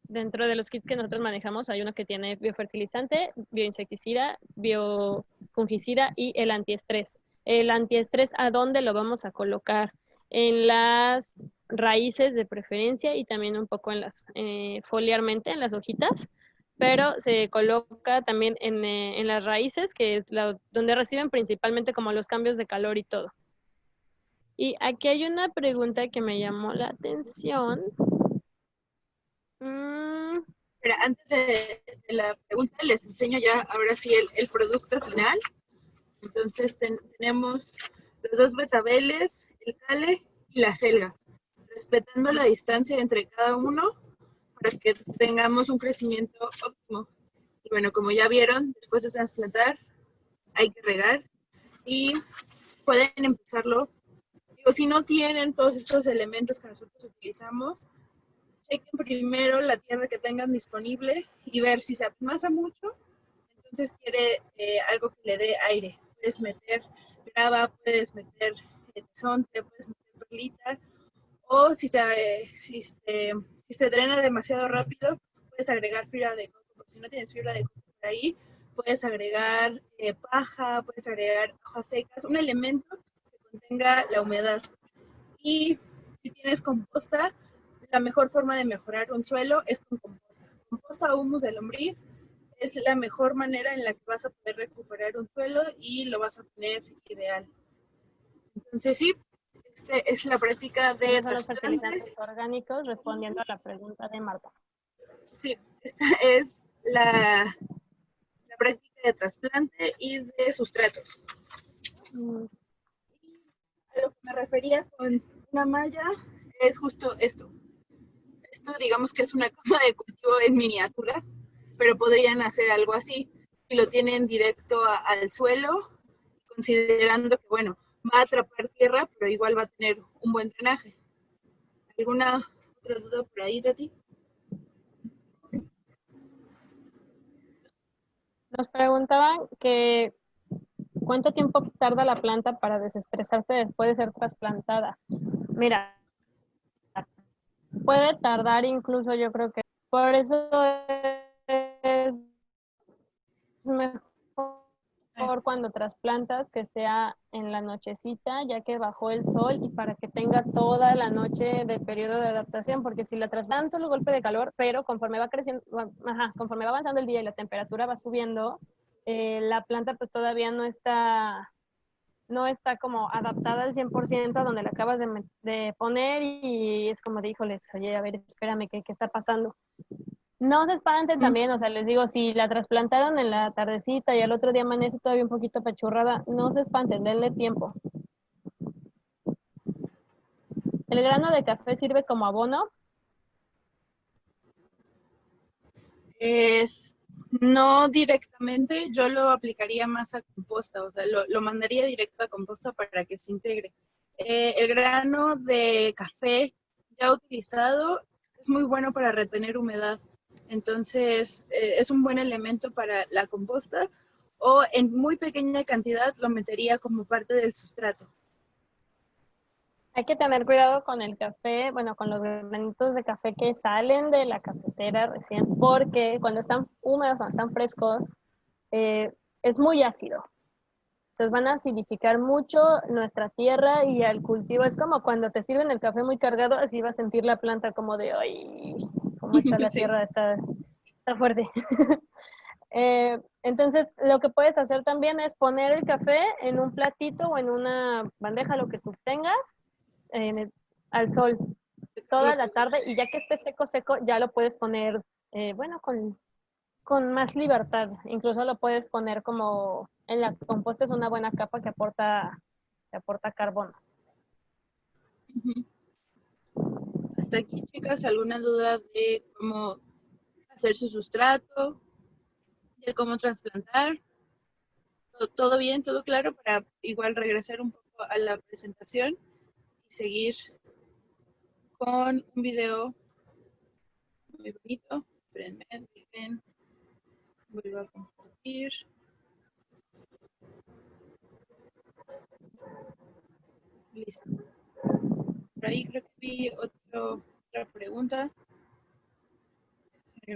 Dentro de los kits que nosotros manejamos hay uno que tiene biofertilizante, bioinsecticida, biofungicida y el antiestrés. El antiestrés, ¿a dónde lo vamos a colocar? En las raíces de preferencia y también un poco en las foliarmente en las hojitas, pero se coloca también en las raíces, que es donde reciben principalmente como los cambios de calor y todo. Y aquí hay una pregunta que me llamó la atención. Pero antes de la pregunta, les enseño ya ahora sí el producto final. Entonces tenemos los dos betabeles, el cale y la selga, respetando la distancia entre cada uno para que tengamos un crecimiento óptimo. Y bueno, como ya vieron, después de trasplantar hay que regar y pueden empezarlo. Digo, si no tienen todos estos elementos que nosotros utilizamos, chequen primero la tierra que tengan disponible y ver si se apmasa mucho, entonces quiere algo que le dé aire. Puedes meter grava, puedes meter tesonte, puedes meter perlita, o si se drena demasiado rápido, puedes agregar fibra de coco, porque si no tienes fibra de coco por ahí, puedes agregar paja, puedes agregar hojas secas, un elemento que contenga la humedad. Y si tienes composta, la mejor forma de mejorar un suelo es con composta. Composta o humus de lombriz es la mejor manera en la que vas a poder recuperar un suelo y lo vas a tener ideal. Entonces sí, es la práctica de los fertilizantes orgánicos, respondiendo a la pregunta de Marta. Sí, esta es la práctica de trasplante y de sustratos. A lo que me refería con una malla es justo esto. Esto digamos que es una cama de cultivo en miniatura, pero podrían hacer algo así. Si lo tienen directo al suelo, considerando que, bueno, va a atrapar tierra, pero igual va a tener un buen drenaje. ¿Alguna otra duda por ahí, Tati? Nos preguntaban que ¿cuánto tiempo tarda la planta para desestresarse después de ser trasplantada? Mira, puede tardar incluso, yo creo que por eso es mejor cuando trasplantas que sea en la nochecita, ya que bajó el sol y para que tenga toda la noche de periodo de adaptación, porque si la trasplantas solo golpe de calor, pero conforme va creciendo, conforme va avanzando el día y la temperatura va subiendo, la planta pues todavía no está como adaptada al 100% a donde la acabas de poner y es como de, híjoles, oye, a ver, espérame, ¿qué está pasando? No se espanten también, o sea, les digo, si la trasplantaron en la tardecita y al otro día amanece todavía un poquito apachurrada, no se espanten, denle tiempo. ¿El grano de café sirve como abono? No directamente, yo lo aplicaría más a composta, o sea, lo mandaría directo a composta para que se integre. El grano de café ya utilizado es muy bueno para retener humedad. Entonces, es un buen elemento para la composta, o en muy pequeña cantidad lo metería como parte del sustrato. Hay que tener cuidado con el café, bueno, con los granitos de café que salen de la cafetera recién, porque cuando están húmedos, cuando están frescos, es muy ácido. Entonces van a acidificar mucho nuestra tierra y al cultivo. Es como cuando te sirven el café muy cargado, así va a sentir la planta como de, ay, ¿cómo está la Sí. tierra? Está fuerte. Entonces, lo que puedes hacer también es poner el café en un platito o en una bandeja, lo que tú tengas, al sol toda la tarde, y ya que esté seco, ya lo puedes poner, bueno, con más libertad. Incluso lo puedes poner como en la composta, es una buena capa que aporta carbono. Hasta aquí, chicas, ¿alguna duda de cómo hacer su sustrato, de cómo trasplantar? ¿Todo bien, todo claro? Para igual regresar un poco a la presentación y seguir con un video muy bonito. Espérenme, dejen, vuelvo a compartir. Listo. Por ahí creo que vi otra pregunta. Ok.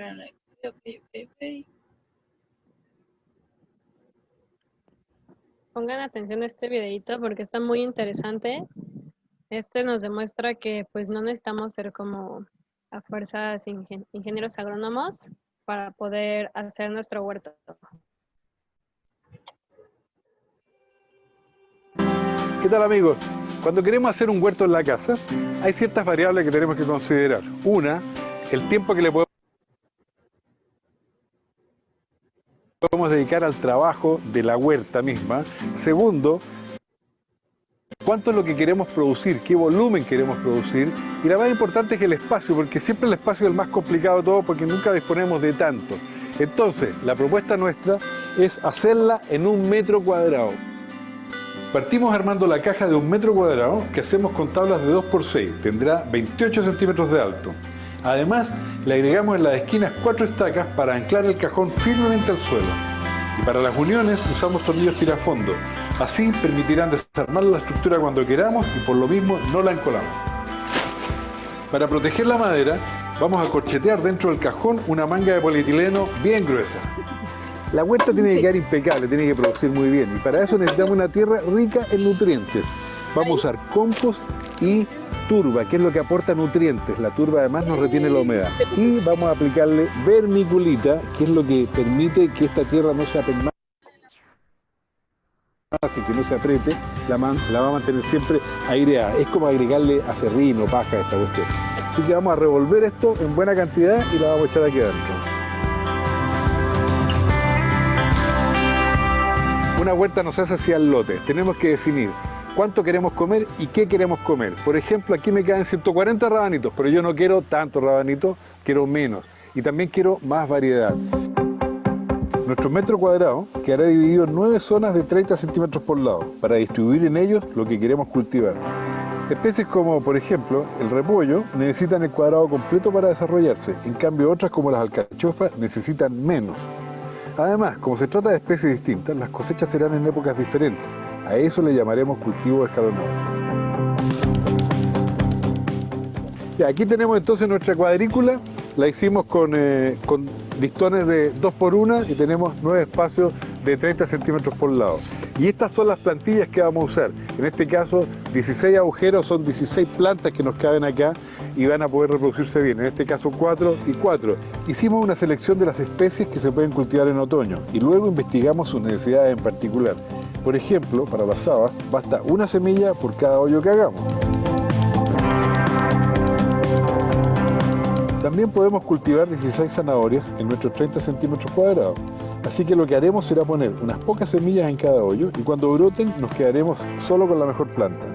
Pongan atención a este videito porque está muy interesante. Este nos demuestra que pues no necesitamos ser como a fuerzas ingenieros agrónomos para poder hacer nuestro huerto. ¿Qué tal, amigos? Cuando queremos hacer un huerto en la casa, hay ciertas variables que tenemos que considerar. Una, el tiempo que le podemos dedicar al trabajo de la huerta misma. Segundo, cuánto es lo que queremos producir, qué volumen queremos producir. Y la más importante es el espacio, porque siempre el espacio es el más complicado de todo, porque nunca disponemos de tanto. Entonces, la propuesta nuestra es hacerla en 1 metro cuadrado. Partimos armando la caja de 1 metro cuadrado que hacemos con tablas de 2×6, tendrá 28 centímetros de alto. Además, le agregamos en las esquinas 4 estacas para anclar el cajón firmemente al suelo. Y para las uniones usamos tornillos tirafondo. Así permitirán desarmar la estructura cuando queramos y por lo mismo no la encolamos. Para proteger la madera, vamos a corchetear dentro del cajón una manga de polietileno bien gruesa. La huerta tiene que quedar impecable, tiene que producir muy bien, y para eso necesitamos una tierra rica en nutrientes. Vamos a usar compost y turba, que es lo que aporta nutrientes. La turba además nos retiene la humedad. Y vamos a aplicarle vermiculita, que es lo que permite que esta tierra no se apelmace, que no se apriete, la va a mantener siempre aireada. Es como agregarle acerrín o paja a esta cuestión. Así que vamos a revolver esto en buena cantidad y la vamos a echar aquí adentro. Una huerta no se hace así al lote. Tenemos que definir cuánto queremos comer y qué queremos comer. Por ejemplo, aquí me quedan 140 rabanitos, pero yo no quiero tantos rabanitos, quiero menos. Y también quiero más variedad. Nuestro metro cuadrado quedará dividido en 9 zonas de 30 centímetros por lado, para distribuir en ellos lo que queremos cultivar. Especies como, por ejemplo, el repollo necesitan el cuadrado completo para desarrollarse. En cambio, otras como las alcachofas necesitan menos. Además, como se trata de especies distintas, las cosechas serán en épocas diferentes. A eso le llamaremos cultivo escalonado. Ya, aquí tenemos entonces nuestra cuadrícula. La hicimos con listones de 2×1 y tenemos 9 espacios de 30 centímetros por lado. Y estas son las plantillas que vamos a usar. En este caso, 16 agujeros, son 16 plantas que nos caben acá y van a poder reproducirse bien. En este caso 4 y 4. Hicimos una selección de las especies que se pueden cultivar en otoño y luego investigamos sus necesidades en particular. Por ejemplo, para las habas basta una semilla por cada hoyo que hagamos. También podemos cultivar 16 zanahorias en nuestros 30 centímetros cuadrados. Así que lo que haremos será poner unas pocas semillas en cada hoyo y cuando broten nos quedaremos solo con la mejor planta.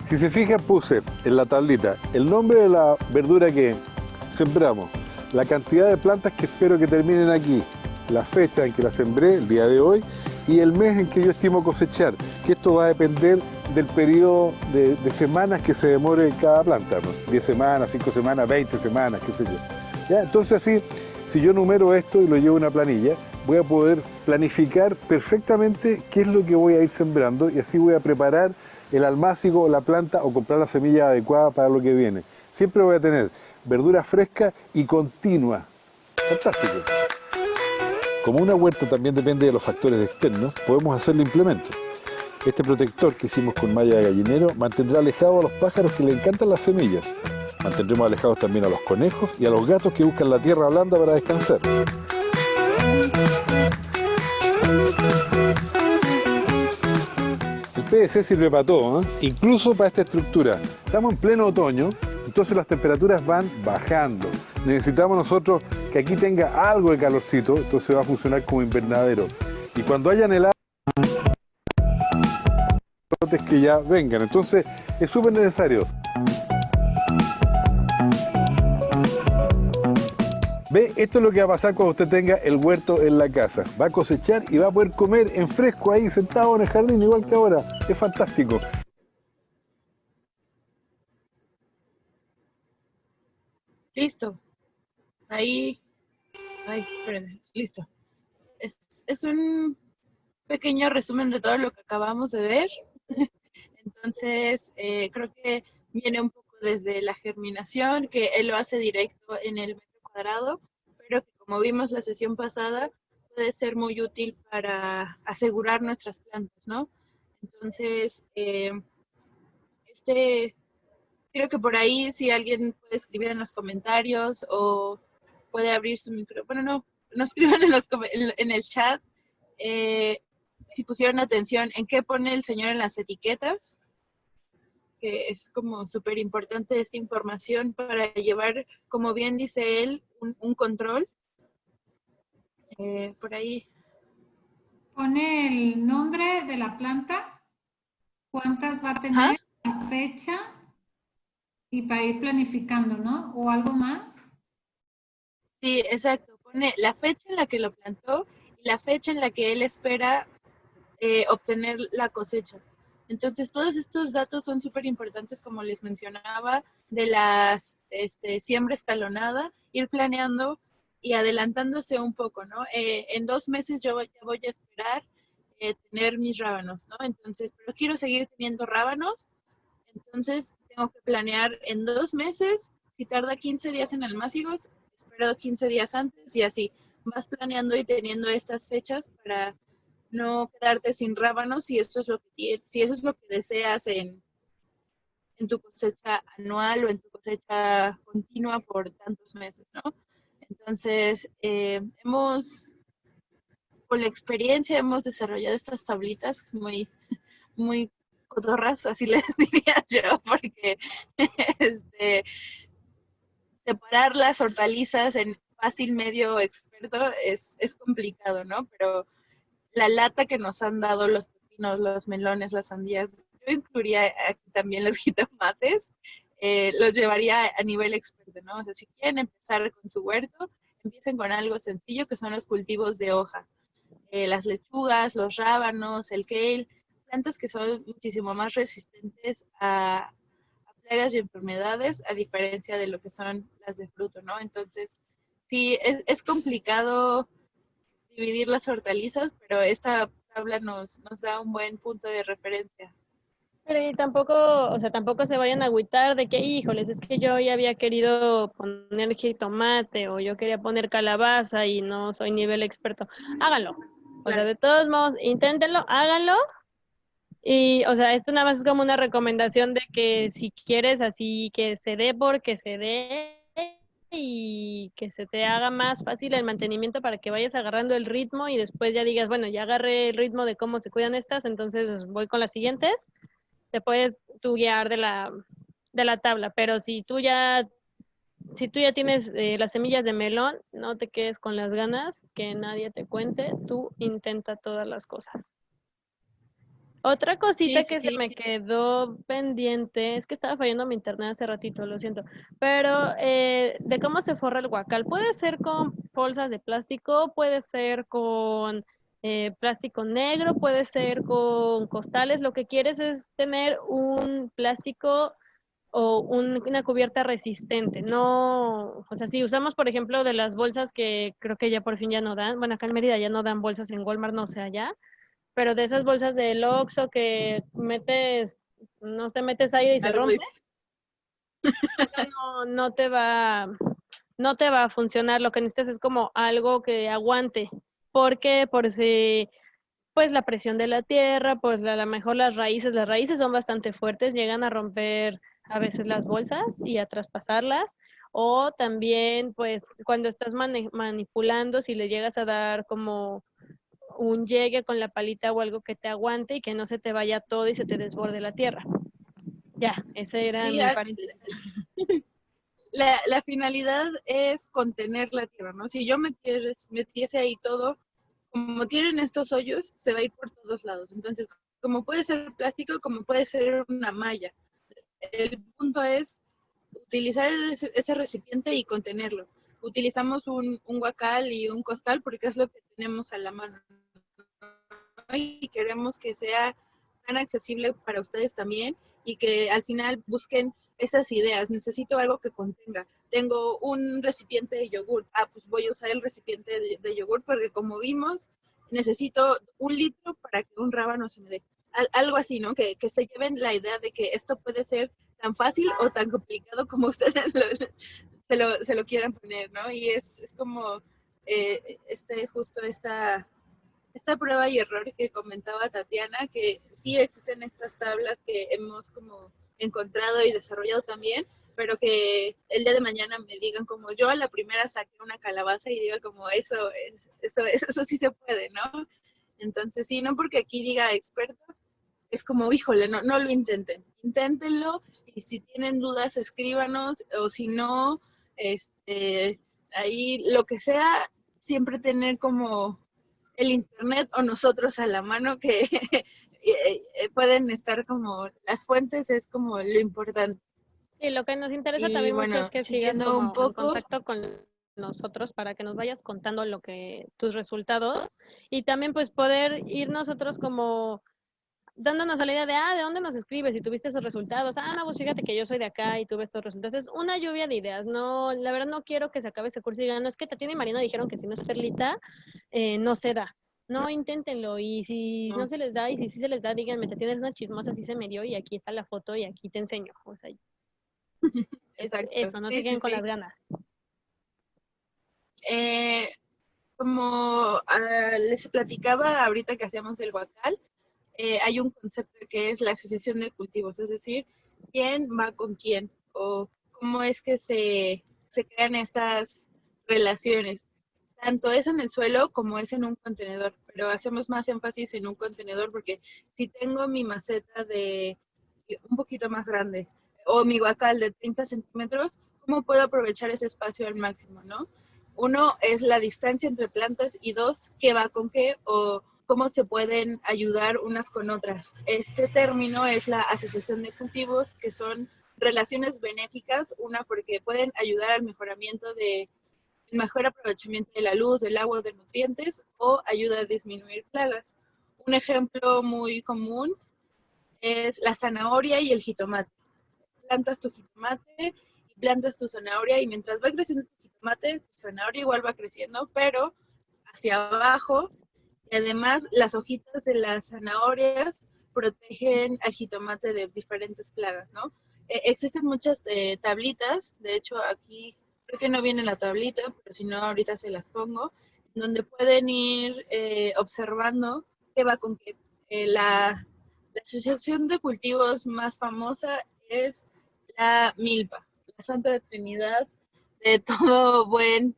Si se fijan, puse en la tablita el nombre de la verdura que sembramos, la cantidad de plantas que espero que terminen aquí, la fecha en que las sembré, el día de hoy, y el mes en que yo estimo cosechar, que esto va a depender del periodo de semanas que se demore cada planta, ¿no? 10 semanas, 5 semanas, 20 semanas, qué sé yo. ¿Ya? Entonces así, si yo numero esto y lo llevo a una planilla, voy a poder planificar perfectamente qué es lo que voy a ir sembrando y así voy a preparar el almácigo o la planta o comprar la semilla adecuada para lo que viene. Siempre voy a tener verdura fresca y continua. Fantástico. Como una huerta también depende de los factores externos, podemos hacerle implementos. Este protector que hicimos con malla de gallinero mantendrá alejados a los pájaros que le encantan las semillas. Mantendremos alejados también a los conejos y a los gatos que buscan la tierra blanda para descansar. El PVC sirve para todo, ¿eh? Incluso para esta estructura. Estamos en pleno otoño, entonces las temperaturas van bajando. Necesitamos nosotros que aquí tenga algo de calorcito, entonces va a funcionar como invernadero. Y cuando hayan helados, que ya vengan, entonces es súper necesario. ¿Ve? Esto es lo que va a pasar cuando usted tenga el huerto en la casa. Va a cosechar y va a poder comer en fresco ahí, sentado en el jardín, igual que ahora. Es fantástico. Listo. Ahí. Ay, espérenme. Listo. Es un pequeño resumen de todo lo que acabamos de ver. Entonces, creo que viene un poco desde la germinación, que él lo hace directo en el metro cuadrado, pero que como vimos la sesión pasada, puede ser muy útil para asegurar nuestras plantas, ¿no? Entonces, creo que por ahí si alguien puede escribir en los comentarios o puede abrir su micrófono, no escriban en el chat, si pusieron atención en qué pone el señor en las etiquetas, que es como súper importante esta información para llevar, como bien dice él, un control. Por ahí. Pone el nombre de la planta, cuántas va a tener, la fecha y para ir planificando, ¿no? O algo más. Sí, exacto. Pone la fecha en la que lo plantó y la fecha en la que él espera obtener la cosecha. Entonces, todos estos datos son súper importantes, como les mencionaba, de las siembra escalonada, ir planeando y adelantándose un poco, ¿no? En 2 meses yo ya voy a esperar tener mis rábanos, ¿no? Entonces, pero quiero seguir teniendo rábanos, entonces tengo que planear en 2 meses, si tarda 15 días en almácigos, espero 15 días antes y así, vas planeando y teniendo estas fechas para no quedarte sin rábanos si eso es lo que deseas en tu cosecha anual o en tu cosecha continua por tantos meses, ¿no? Entonces, con la experiencia hemos desarrollado estas tablitas muy, muy cotorras, así les diría yo, porque separar las hortalizas en fácil, medio, experto es complicado, ¿no? Pero la lata que nos han dado los pepinos, los melones, las sandías, yo incluiría aquí también los jitomates, los llevaría a nivel experto, ¿no? O sea, si quieren empezar con su huerto, empiecen con algo sencillo que son los cultivos de hoja. Las lechugas, los rábanos, el kale, plantas que son muchísimo más resistentes a plagas y enfermedades, a diferencia de lo que son las de fruto, ¿no? Entonces, sí, es complicado dividir las hortalizas, pero esta tabla nos da un buen punto de referencia. Pero y tampoco, o sea, tampoco se vayan a agüitar de que, híjoles, es que yo ya había querido poner jitomate o yo quería poner calabaza y no soy nivel experto. Háganlo. O sea, de todos modos, inténtenlo, háganlo. Y, o sea, esto nada más es como una recomendación de que si quieres así que se dé porque se dé y que se te haga más fácil el mantenimiento para que vayas agarrando el ritmo y después ya digas, bueno, ya agarré el ritmo de cómo se cuidan estas, entonces voy con las siguientes. Te puedes tú guiar de la tabla, pero si tú ya tienes las semillas de melón, no te quedes con las ganas, que nadie te cuente, tú intenta todas las cosas. Otra cosita que se Sí. me quedó pendiente, es que estaba fallando mi internet hace ratito, lo siento, pero de cómo se forra el guacal. Puede ser con bolsas de plástico, puede ser con plástico negro, puede ser con costales. Lo que quieres es tener un plástico o una cubierta resistente. No, o sea, si usamos, por ejemplo, de las bolsas que creo que ya por fin ya no dan, bueno, acá en Mérida ya no dan bolsas en Walmart, no sé allá, pero de esas bolsas del Oxxo que metes, no sé, metes aire y se Algo rompe, eso no te va a funcionar. Lo que necesitas es como algo que aguante. ¿Por qué? Por si, pues la presión de la tierra, pues a lo mejor las raíces son bastante fuertes, llegan a romper a veces las bolsas y a traspasarlas. O también, pues, cuando estás manipulando, si le llegas a dar como un llegue con la palita o algo que te aguante y que no se te vaya todo y se te desborde la tierra. Ya, ese era Sí, mi paréntesis. la finalidad es contener la tierra, ¿no? Si yo metiese ahí todo, como tienen estos hoyos, se va a ir por todos lados. Entonces, como puede ser plástico, como puede ser una malla. El punto es utilizar ese recipiente y contenerlo. Utilizamos un guacal y un costal porque es lo que tenemos a la mano, ¿no? Y queremos que sea tan accesible para ustedes también y que al final busquen esas ideas. Necesito algo que contenga. Tengo un recipiente de yogur. Pues voy a usar el recipiente de yogur porque como vimos, necesito 1 litro para que un rábano se me dé. Algo así, ¿no? Que se lleven la idea de que esto puede ser tan fácil o tan complicado como ustedes se lo quieran poner, ¿no? Y es como justo esta prueba y error que comentaba Tatiana, que sí existen estas tablas que hemos como encontrado y desarrollado también, pero que el día de mañana me digan como yo a la primera saqué una calabaza y diga como eso sí se puede, ¿no? Entonces sí, no porque aquí diga experto, es como, híjole, no lo intenten, inténtenlo y si tienen dudas escríbanos o si no, ahí lo que sea, siempre tener como el internet o nosotros a la mano que pueden estar como, las fuentes es como lo importante. Y lo que nos interesa Y también mucho es bueno, que sigas siguiendo un como en poco, contacto con nosotros para que nos vayas contando tus resultados y también pues poder ir nosotros como dándonos a la idea de dónde nos escribes y tuviste esos resultados. No, pues fíjate que yo soy de acá y tuve estos resultados. Es una lluvia de ideas. No, la verdad no quiero que se acabe este curso y digan, no, es que Tatiana y Marina dijeron que si no es Perlita, no se da. No, inténtenlo y si no no, se les da y si sí se les da, díganme, Tatiana es una chismosa, sí se me dio y aquí está la foto y aquí te enseño. O sea, es exacto, eso, no se sí, sí, queden con las sí. ganas. Eh, como les platicaba ahorita que hacíamos el guacal, hay un concepto que es la asociación de cultivos, es decir, quién va con quién o cómo es que se crean estas relaciones. Tanto es en el suelo como es en un contenedor, pero hacemos más énfasis en un contenedor porque si tengo mi maceta de un poquito más grande o mi guacal de 30 centímetros, ¿cómo puedo aprovechar ese espacio al máximo, no? Uno es la distancia entre plantas y dos, qué va con qué o cómo se pueden ayudar unas con otras. Este término es la asociación de cultivos, que son relaciones benéficas, una porque pueden ayudar al mejoramiento de el mejor aprovechamiento de la luz, del agua, de nutrientes o ayuda a disminuir plagas. Un ejemplo muy común es la zanahoria y el jitomate. Plantas tu jitomate y plantas tu zanahoria y mientras va creciendo tu jitomate, tu zanahoria igual va creciendo, pero hacia abajo y además las hojitas de las zanahorias protegen al jitomate de diferentes plagas, ¿no? Existen muchas tablitas, de hecho aquí creo que no viene la tablita, pero si no ahorita se las pongo, donde pueden ir observando qué va con qué. La asociación de cultivos más famosa es la milpa, la Santa Trinidad de todo buen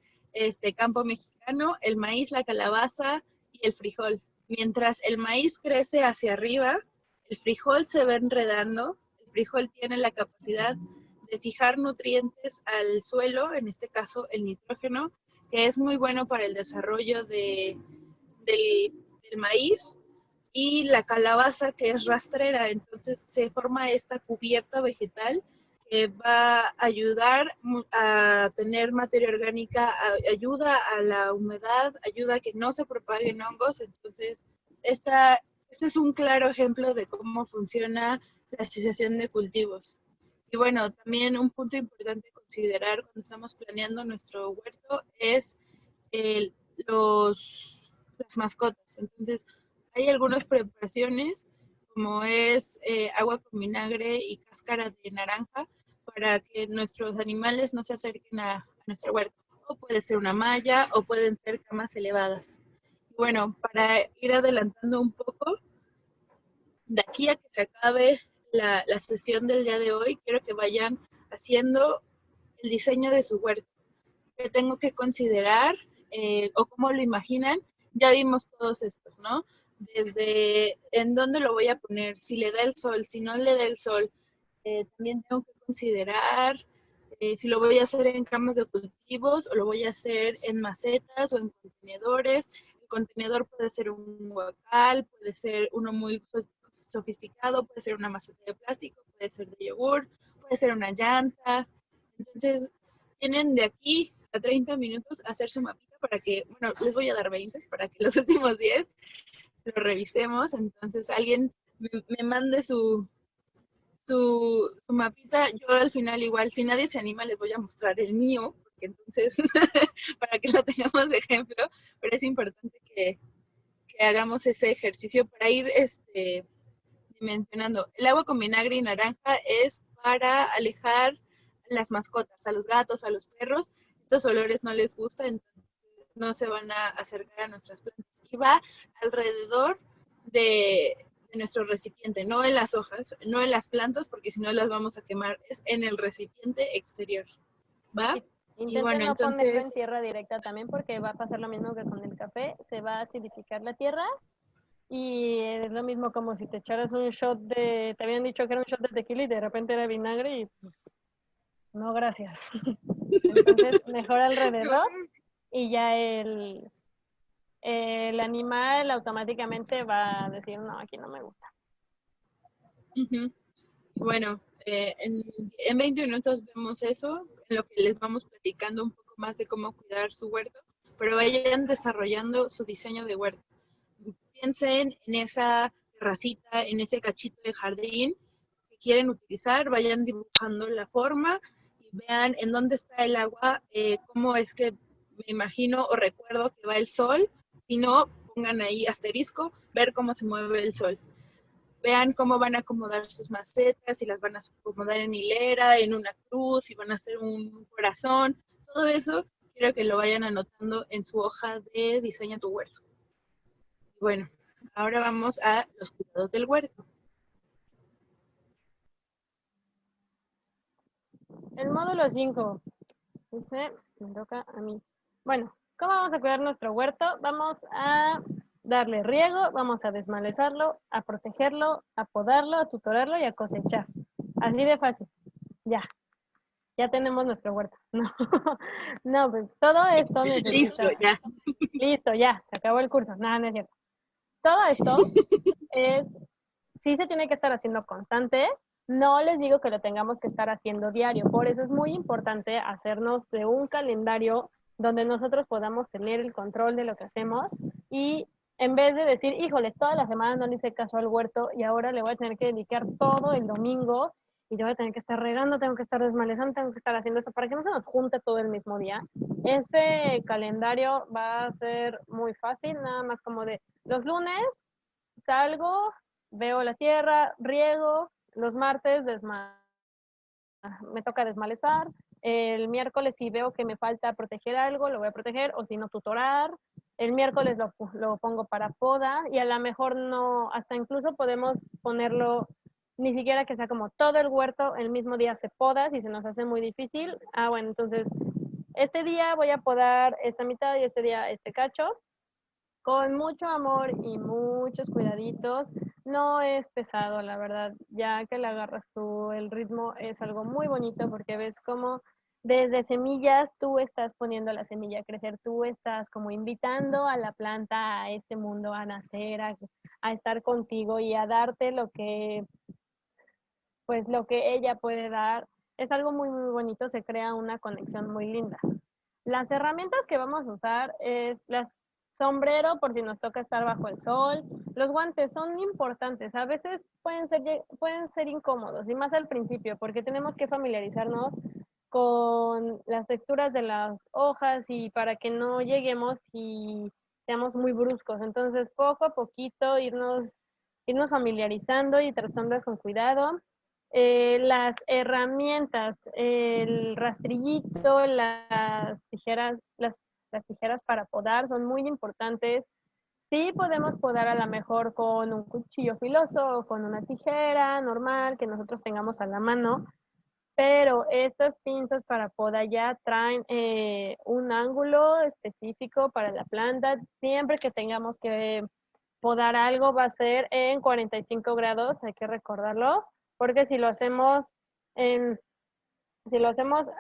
campo mexicano, el maíz, la calabaza y el frijol. Mientras el maíz crece hacia arriba, el frijol se va enredando, el frijol tiene la capacidad de fijar nutrientes al suelo, en este caso el nitrógeno, que es muy bueno para el desarrollo del maíz, y la calabaza que es rastrera. Entonces se forma esta cubierta vegetal que va a ayudar a tener materia orgánica, ayuda a la humedad, ayuda a que no se propaguen hongos. Entonces, este es un claro ejemplo de cómo funciona la asociación de cultivos. Y bueno, también un punto importante considerar cuando estamos planeando nuestro huerto es las mascotas. Entonces, hay algunas preparaciones como es agua con vinagre y cáscara de naranja para que nuestros animales no se acerquen a nuestro huerto. O puede ser una malla o pueden ser camas elevadas. Bueno, para ir adelantando un poco, de aquí a que se acabe la sesión del día de hoy, quiero que vayan haciendo el diseño de su huerto. ¿Qué tengo que considerar o cómo lo imaginan? Ya vimos todos estos, ¿no? Desde en dónde lo voy a poner, si le da el sol, si no le da el sol. También tengo que considerar si lo voy a hacer en camas de cultivos o lo voy a hacer en macetas o en contenedores. El contenedor puede ser un huacal, puede ser uno muy sofisticado, puede ser una maceta de plástico, puede ser de yogur, puede ser una llanta. Entonces, tienen de aquí a 30 minutos hacer su mapita para que, bueno, les voy a dar 20 para que los últimos 10 lo revisemos. Entonces, alguien me mande su mapita. Yo al final igual, si nadie se anima, les voy a mostrar el mío, porque entonces, para que lo tengamos de ejemplo, pero es importante que hagamos ese ejercicio para ir dimensionando. El agua con vinagre y naranja es para alejar las mascotas, a los gatos, a los perros. Estos olores no les gustan, entonces no se van a acercar a nuestras plantas. Y va alrededor de nuestro recipiente, no en las hojas, no en las plantas, porque si no las vamos a quemar, es en el recipiente exterior. ¿Va? Intenten bueno, no entonces ponerlo en tierra directa también, porque va a pasar lo mismo que con el café, se va a acidificar la tierra y es lo mismo como si te echaras un shot te habían dicho que era un shot de tequila y de repente era vinagre y no, gracias. Entonces, mejor alrededor y ya el animal automáticamente va a decir, no, aquí no me gusta. Bueno, en 20 minutos vemos eso, en lo que les vamos platicando un poco más de cómo cuidar su huerto, pero vayan desarrollando su diseño de huerto. Piensen en esa terracita, en ese cachito de jardín que quieren utilizar, vayan dibujando la forma y vean en dónde está el agua, cómo es que me imagino o recuerdo que va el sol. Si no, pongan ahí asterisco, ver cómo se mueve el sol. Vean cómo van a acomodar sus macetas, si las van a acomodar en hilera, en una cruz, si van a hacer un corazón. Todo eso quiero que lo vayan anotando en su hoja de Diseña tu Huerto. Bueno, ahora vamos a los cuidados del huerto. El módulo 5. Dice, me toca a mí. Bueno, ¿cómo vamos a cuidar nuestro huerto? Vamos a darle riego, vamos a desmalezarlo, a protegerlo, a podarlo, a tutorarlo y a cosechar. Así de fácil. Ya tenemos nuestro huerto. No, pues todo esto necesita... Listo, ya. Listo, ya, se acabó el curso. No, no es cierto. Todo esto sí se tiene que estar haciendo constante. No les digo que lo tengamos que estar haciendo diario. Por eso es muy importante hacernos de un calendario donde nosotros podamos tener el control de lo que hacemos y en vez de decir, híjole, toda la semana no le hice caso al huerto y ahora le voy a tener que dedicar todo el domingo y yo voy a tener que estar regando, tengo que estar desmalezando, tengo que estar haciendo esto para que no se nos junte todo el mismo día. Ese calendario va a ser muy fácil, nada más como de los lunes salgo, veo la tierra, riego, los martes me toca desmalezar, el miércoles si veo que me falta proteger algo, lo voy a proteger, o si no, tutorar, el miércoles lo pongo para poda, y a lo mejor no, hasta incluso podemos ponerlo, ni siquiera que sea como todo el huerto, el mismo día se poda, si se nos hace muy difícil, bueno, entonces, este día voy a podar esta mitad y este día este cacho, con mucho amor y muchos cuidaditos. No es pesado, la verdad. Ya que le agarras tú el ritmo, es algo muy bonito porque ves cómo Desde semillas, tú estás poniendo la semilla a crecer, tú estás como invitando a la planta a este mundo, a nacer, a estar contigo y a darte lo que, pues lo que ella puede dar. Es algo muy, muy bonito, se crea una conexión muy linda. Las herramientas que vamos a usar es las sombrero por si nos toca estar bajo el sol. Los guantes son importantes, a veces pueden ser incómodos y más al principio porque tenemos que familiarizarnos con las texturas de las hojas y para que no lleguemos y seamos muy bruscos. Entonces, poco a poquito irnos familiarizando y tratándolas con cuidado. Las herramientas, el rastrillito, las tijeras para podar son muy importantes. Sí podemos podar a lo mejor con un cuchillo filoso o con una tijera normal que nosotros tengamos a la mano, pero estas pinzas para poda ya traen un ángulo específico para la planta. Siempre que tengamos que podar algo va a ser en 45 grados, hay que recordarlo, porque si lo hacemos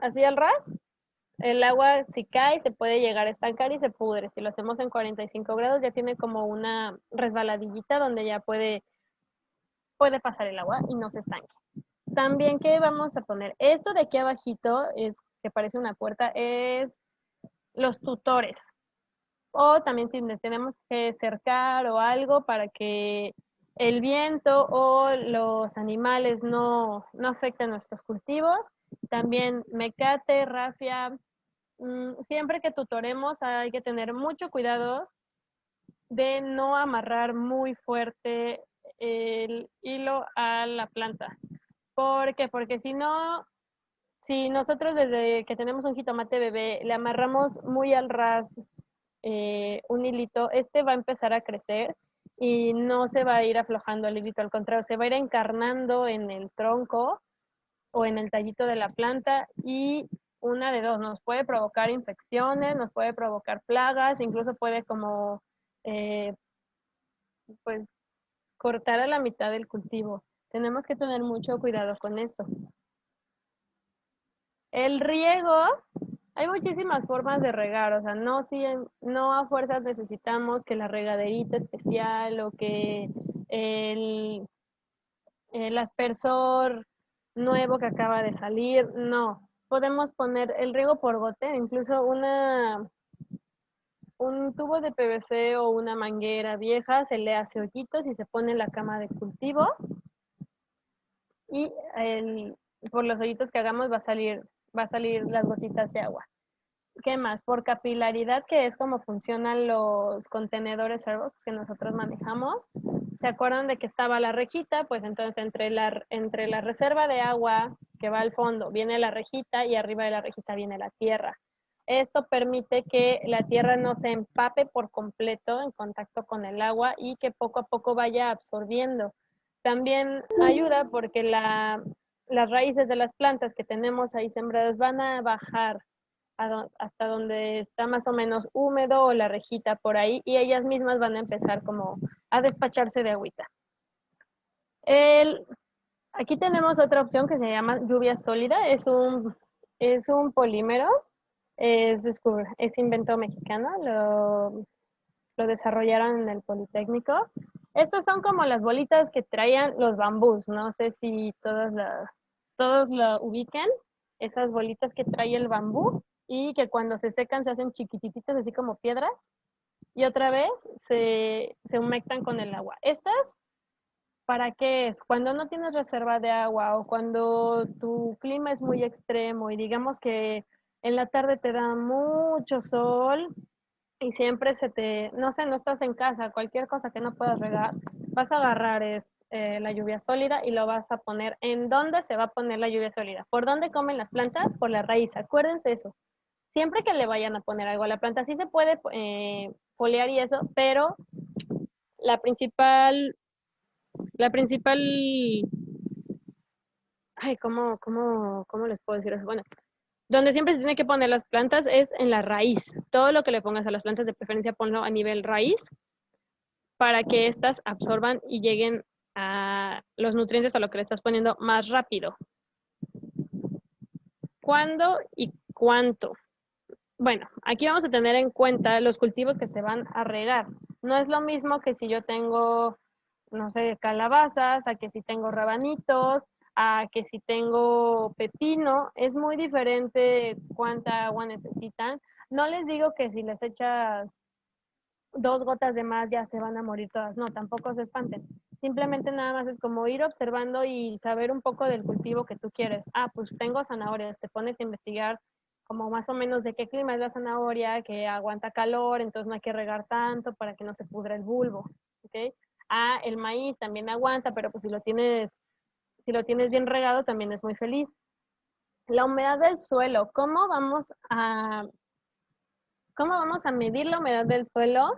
así al ras, el agua si cae se puede llegar a estancar y se pudre. Si lo hacemos en 45 grados ya tiene como una resbaladillita donde ya puede pasar el agua y no se estanque. También, ¿qué vamos a poner? Esto de aquí abajito, que parece una puerta, es los tutores. O también si tenemos que cercar o algo para que el viento o los animales no afecten nuestros cultivos. También mecate, rafia. Siempre que tutoremos hay que tener mucho cuidado de no amarrar muy fuerte el hilo a la planta. ¿Por qué? Porque si no, si nosotros desde que tenemos un jitomate bebé le amarramos muy al ras un hilito, este va a empezar a crecer y no se va a ir aflojando el hilito, al contrario, se va a ir encarnando en el tronco o en el tallito de la planta y una de dos, nos puede provocar infecciones, nos puede provocar plagas, incluso puede como eh, pues cortar a la mitad del cultivo. Tenemos que tener mucho cuidado con eso. El riego, hay muchísimas formas de regar, o sea, no a fuerzas necesitamos que la regaderita especial o que el aspersor nuevo que acaba de salir, no. Podemos poner el riego por goteo, incluso un tubo de PVC o una manguera vieja, se le hace hoyitos y se pone en la cama de cultivo y por los hoyitos que hagamos va a salir las gotitas de agua. ¿Qué más? Por capilaridad, que es como funcionan los contenedores Airbox que nosotros manejamos. ¿Se acuerdan de que estaba la rejita? Pues entonces entre la reserva de agua que va al fondo viene la rejita y arriba de la rejita viene la tierra. Esto permite que la tierra no se empape por completo en contacto con el agua y que poco a poco vaya absorbiendo. También ayuda porque las raíces de las plantas que tenemos ahí sembradas van a bajar hasta donde está más o menos húmedo o la rejita por ahí y ellas mismas van a empezar como a despacharse de agüita. Aquí tenemos otra opción que se llama lluvia sólida, es un polímero, es invento mexicano, lo desarrollaron en el Politécnico. Estos son como las bolitas que traían los bambús, no sé si todos lo ubiquen, esas bolitas que trae el bambú y que cuando se secan se hacen chiquititas así como piedras y otra vez se humectan con el agua. Estas, ¿para qué es? Cuando no tienes reserva de agua o cuando tu clima es muy extremo y digamos que en la tarde te da mucho sol y siempre no sé, no estás en casa, cualquier cosa que no puedas regar, vas a agarrar la lluvia sólida y lo vas a poner. ¿En dónde se va a poner la lluvia sólida? ¿Por dónde comen las plantas? Por la raíz, acuérdense eso. Siempre que le vayan a poner algo a la planta, sí se puede foliar y eso, pero la principal, ay, ¿cómo les puedo decir eso? Bueno, donde siempre se tiene que poner las plantas es en la raíz. Todo lo que le pongas a las plantas, de preferencia ponlo a nivel raíz para que éstas absorban y lleguen a los nutrientes a lo que le estás poniendo más rápido. ¿Cuándo y cuánto? Bueno, aquí vamos a tener en cuenta los cultivos que se van a regar. No es lo mismo que si yo tengo, no sé, calabazas, a que si tengo rabanitos, a que si tengo pepino. Es muy diferente cuánta agua necesitan. No les digo que si les echas 2 gotas de más ya se van a morir todas. No, tampoco se espanten. Simplemente nada más es como ir observando y saber un poco del cultivo que tú quieres. Ah, pues tengo zanahorias, te pones a investigar como más o menos de qué clima es la zanahoria, que aguanta calor, entonces no hay que regar tanto para que no se pudra el bulbo, ¿ok? Ah, el maíz también aguanta, pero pues si lo tienes bien regado también es muy feliz. La humedad del suelo, ¿cómo vamos a medir la humedad del suelo?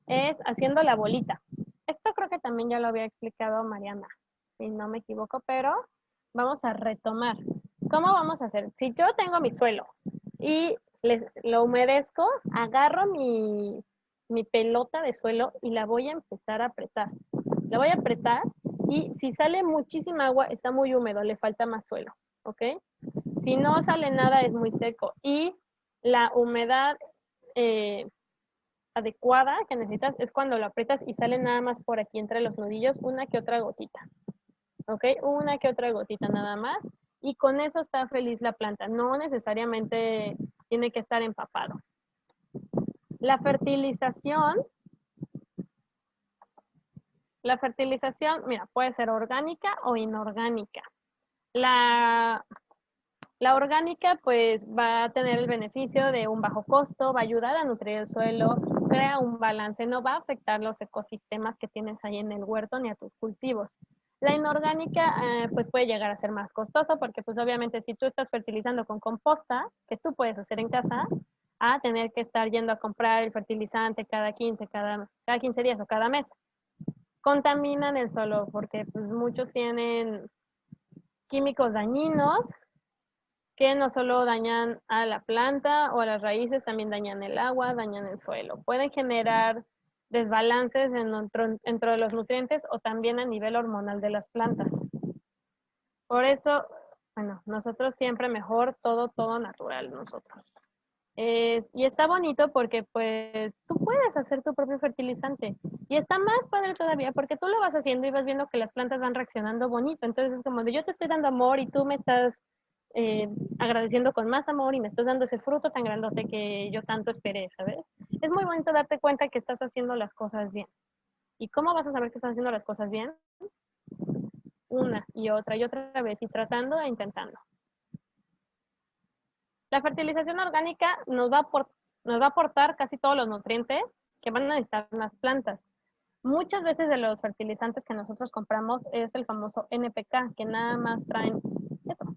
Es haciendo la bolita. Esto creo que también ya lo había explicado Mariana, si no me equivoco, pero vamos a retomar. ¿Cómo vamos a hacer? Si yo tengo mi suelo y lo humedezco, agarro mi pelota de suelo y la voy a empezar a apretar. La voy a apretar y si sale muchísima agua, está muy húmedo, le falta más suelo, ¿ok? Si no sale nada, es muy seco. Y la humedad adecuada que necesitas es cuando lo aprietas y sale nada más por aquí entre los nudillos una que otra gotita, ¿ok? Una que otra gotita nada más y con eso está feliz la planta, no necesariamente tiene que estar empapado. La fertilización, mira, puede ser orgánica o inorgánica. La orgánica pues va a tener el beneficio de un bajo costo, va a ayudar a nutrir el suelo, crea un balance, no va a afectar los ecosistemas que tienes ahí en el huerto ni a tus cultivos. La inorgánica pues puede llegar a ser más costoso porque pues obviamente si tú estás fertilizando con composta, que tú puedes hacer en casa, a tener que estar yendo a comprar el fertilizante cada 15 días o cada mes. Contaminan el suelo porque pues muchos tienen químicos dañinos que no solo dañan a la planta o a las raíces, también dañan el agua, dañan el suelo. Pueden generar desbalances dentro de los nutrientes o también a nivel hormonal de las plantas. Por eso, bueno, nosotros siempre mejor todo natural nosotros. Y está bonito porque pues tú puedes hacer tu propio fertilizante y está más padre todavía porque tú lo vas haciendo y vas viendo que las plantas van reaccionando bonito. Entonces es como de yo te estoy dando amor y tú me estás agradeciendo con más amor y me estás dando ese fruto tan grandote que yo tanto esperé, ¿sabes? Es muy bonito darte cuenta que estás haciendo las cosas bien. ¿Y cómo vas a saber que estás haciendo las cosas bien? Una y otra vez y tratando e intentando. La fertilización orgánica nos va a aportar casi todos los nutrientes que van a necesitar las plantas. Muchas veces de los fertilizantes que nosotros compramos es el famoso NPK, que nada más traen eso,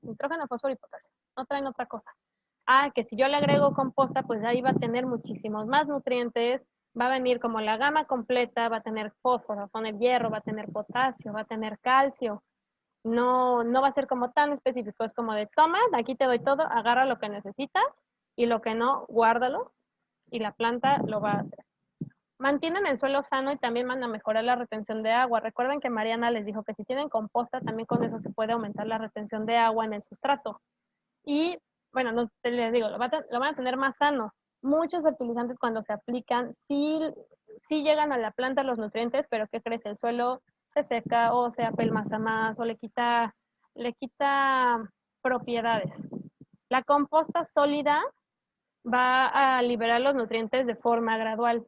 nitrógeno, fósforo y potasio. No traen otra cosa. Ah, que si yo le agrego composta, pues ahí va a tener muchísimos más nutrientes, va a venir como la gama completa, va a tener fósforo, va a tener hierro, va a tener potasio, va a tener calcio. No va a ser como tan específico, es como de toma, aquí te doy todo, agarra lo que necesitas y lo que no, guárdalo y la planta lo va a hacer. Mantienen el suelo sano y también van a mejorar la retención de agua. Recuerden que Mariana les dijo que si tienen composta, también con eso se puede aumentar la retención de agua en el sustrato. Y bueno, no les digo, lo van a tener más sano. Muchos fertilizantes cuando se aplican sí llegan a la planta los nutrientes, pero ¿qué crees? El suelo se seca o se apelmaza más o le quita propiedades. La composta sólida va a liberar los nutrientes de forma gradual.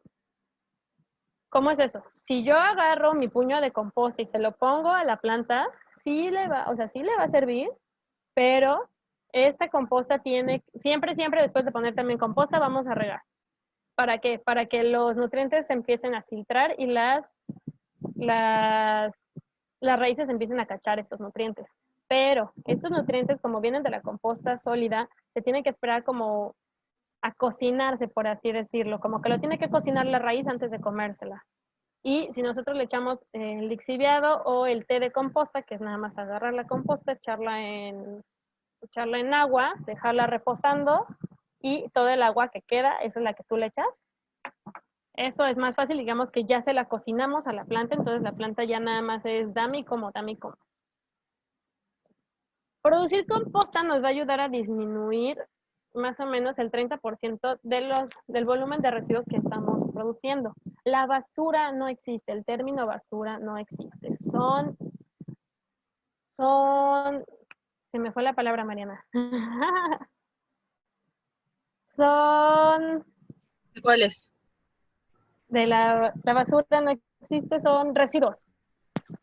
¿Cómo es eso? Si yo agarro mi puño de composta y se lo pongo a la planta, sí le va a servir, pero esta composta siempre después de poner también composta, vamos a regar. ¿Para qué? Para que los nutrientes se empiecen a filtrar y las raíces empiecen a cachar estos nutrientes. Pero estos nutrientes, como vienen de la composta sólida, se tienen que esperar como a cocinarse, por así decirlo, como que lo tiene que cocinar la raíz antes de comérsela. Y si nosotros le echamos el lixiviado o el té de composta, que es nada más agarrar la composta, echarla en agua, dejarla reposando y todo el agua que queda, esa es la que tú le echas. Eso es más fácil, digamos que ya se la cocinamos a la planta, entonces la planta ya nada más es dame y como. Producir composta nos va a ayudar a disminuir más o menos el 30% del volumen de residuos que estamos produciendo. La basura no existe, el término basura no existe. Se me fue la palabra, Mariana. Son, ¿Cuáles? la basura no existe, son residuos.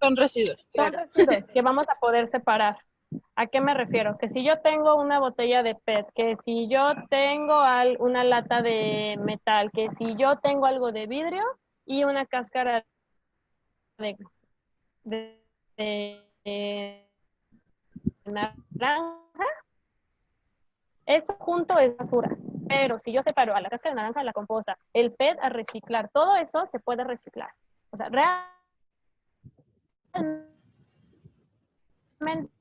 Son residuos, Son claro. residuos que vamos a poder separar. ¿A qué me refiero? Que si yo tengo una botella de PET, que si yo tengo una lata de metal, que si yo tengo algo de vidrio y una cáscara de naranja, eso junto es basura. Pero si yo separo a la cáscara de naranja a la composta, el PET a reciclar, todo eso se puede reciclar. O sea, realmente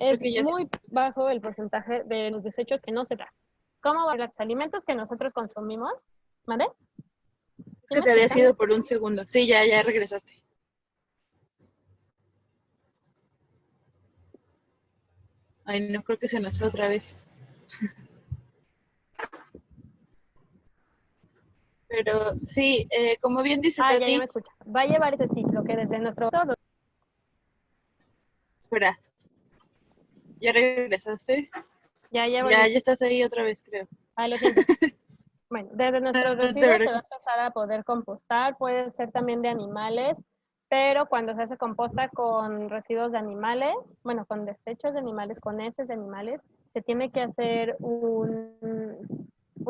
es muy bajo el porcentaje de los desechos que no se da. ¿Cómo van los alimentos que nosotros consumimos? ¿Vale? ¿Sí que te había sido por un segundo? Sí, ya regresaste. Ay, no, creo que se nos fue otra vez. Pero sí, como bien dice Tati... ya me escucha. Va a llevar ese ciclo que desde nuestro... Espera. ¿Ya regresaste? Ya estás ahí otra vez, creo. Lo siento. Bueno, desde nuestros residuos se va a empezar a poder compostar, puede ser también de animales, pero cuando se hace composta con residuos de animales, bueno, con desechos de animales, con heces de animales, se tiene que hacer un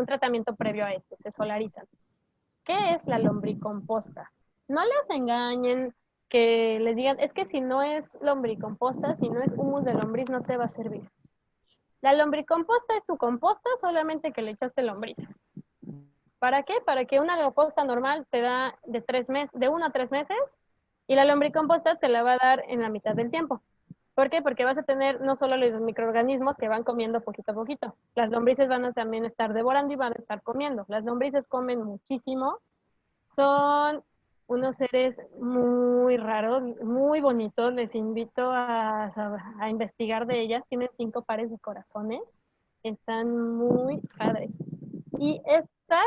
tratamiento previo a este, se solarizan. ¿Qué es la lombricomposta? No les engañen, que les digan, es que si no es lombricomposta, si no es humus de lombriz, no te va a servir. La lombricomposta es tu composta, solamente que le echaste lombriz. ¿Para qué? Para que una composta normal te da de 1 a 3 meses y la lombricomposta te la va a dar en la mitad del tiempo. ¿Por qué? Porque vas a tener no solo los microorganismos que van comiendo poquito a poquito, las lombrices van a también estar devorando y van a estar comiendo. Las lombrices comen muchísimo, son unos seres muy raros, muy bonitos, les invito a investigar de ellas, tienen 5 pares de corazones, están muy padres. Y estas,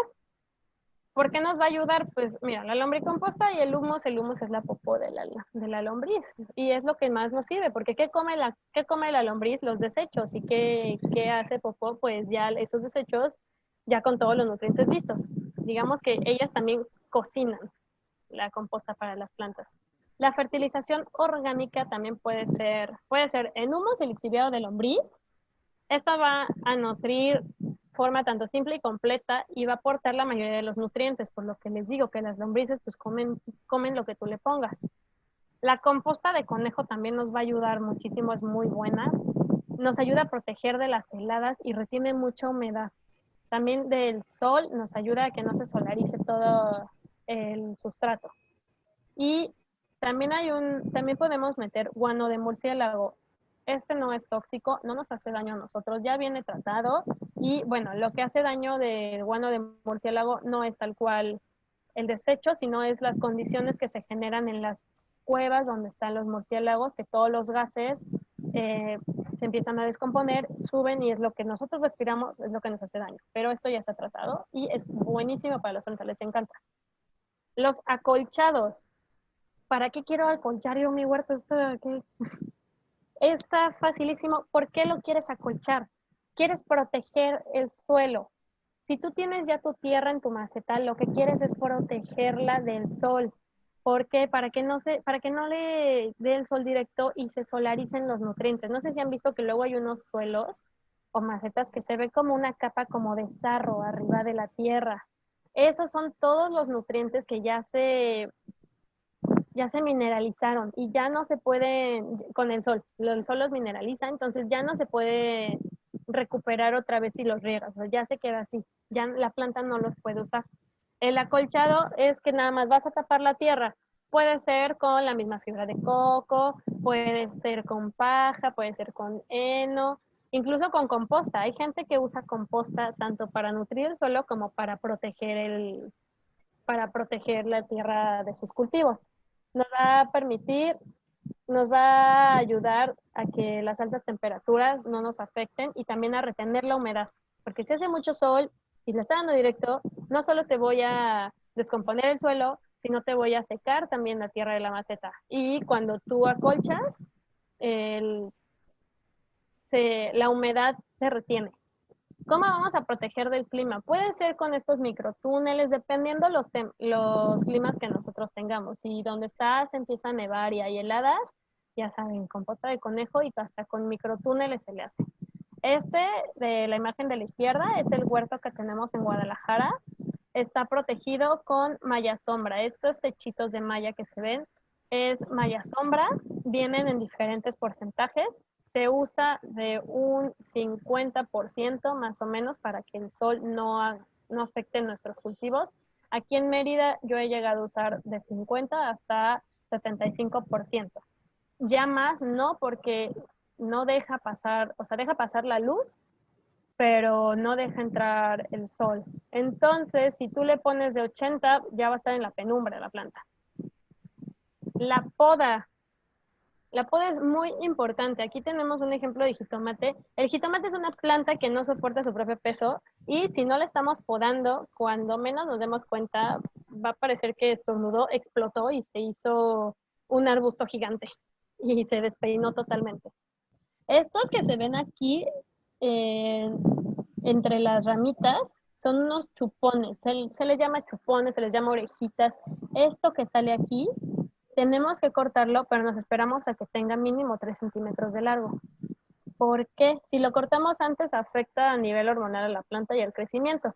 ¿por qué nos va a ayudar? Pues mira, la lombricomposta y el humus es la popó de la lombriz y es lo que más nos sirve, porque ¿qué come la lombriz? Los desechos. ¿Y qué hace popó? Pues ya esos desechos, ya con todos los nutrientes listos. Digamos que ellas también cocinan la composta para las plantas. La fertilización orgánica también puede ser en humus y lixiviado de lombriz. Esta va a nutrir forma tanto simple y completa y va a aportar la mayoría de los nutrientes, por lo que les digo que las lombrices pues comen lo que tú le pongas. La composta de conejo también nos va a ayudar muchísimo, es muy buena. Nos ayuda a proteger de las heladas y retiene mucha humedad. También del sol nos ayuda a que no se solarice todo el sustrato. Y también también podemos meter guano de murciélago. Este no es tóxico, no nos hace daño a nosotros, ya viene tratado y bueno, lo que hace daño del guano de murciélago no es tal cual el desecho, sino es las condiciones que se generan en las cuevas donde están los murciélagos, que todos los gases se empiezan a descomponer, suben y es lo que nosotros respiramos, es lo que nos hace daño. Pero esto ya se ha tratado y es buenísimo para los plantas, les encanta. Los acolchados. ¿Para qué quiero acolchar yo mi huerto? Está facilísimo. ¿Por qué lo quieres acolchar? Quieres proteger el suelo. Si tú tienes ya tu tierra en tu maceta, lo que quieres es protegerla del sol. ¿Por qué? Para que no le dé el sol directo y se solaricen los nutrientes. No sé si han visto que luego hay unos suelos o macetas que se ve como una capa como de sarro arriba de la tierra. Esos son todos los nutrientes que ya se mineralizaron y ya no se puede, con el sol los mineraliza, entonces ya no se puede recuperar otra vez si los riegas, ya se queda así, ya la planta no los puede usar. El acolchado es que nada más vas a tapar la tierra, puede ser con la misma fibra de coco, puede ser con paja, puede ser con heno, incluso con composta. Hay gente que usa composta tanto para nutrir el suelo como para proteger la tierra de sus cultivos. nos va a permitir, nos va a ayudar a que las altas temperaturas no nos afecten y también a retener la humedad. Porque si hace mucho sol y le está dando directo, no solo te voy a descomponer el suelo, sino te voy a secar también la tierra de la maceta. Y cuando tú acolchas, la humedad se retiene. ¿Cómo vamos a proteger del clima? Puede ser con estos microtúneles, dependiendo los climas que nosotros tengamos. Si donde estás empieza a nevar y hay heladas, ya saben, composta de conejo y hasta con microtúneles se le hace. Este de la imagen de la izquierda es el huerto que tenemos en Guadalajara. Está protegido con malla sombra. Estos techitos de malla que se ven es malla sombra, vienen en diferentes porcentajes. Se usa de un 50% más o menos para que el sol no afecte nuestros cultivos. Aquí en Mérida yo he llegado a usar de 50 hasta 75%. Ya más no, porque no deja pasar, o sea, deja pasar la luz, pero no deja entrar el sol. Entonces, si tú le pones de 80, ya va a estar en la penumbra la planta. La poda. La poda es muy importante. Aquí tenemos un ejemplo de jitomate. El jitomate es una planta que no soporta su propio peso y si no la estamos podando, cuando menos nos demos cuenta, va a parecer que estornudó, explotó y se hizo un arbusto gigante y se despeinó totalmente. Estos que se ven aquí entre las ramitas son unos chupones. Se les llama chupones, se les llama orejitas. Esto que sale aquí tenemos que cortarlo, pero nos esperamos a que tenga mínimo 3 centímetros de largo. ¿Por qué? Si lo cortamos antes, afecta a nivel hormonal a la planta y al crecimiento.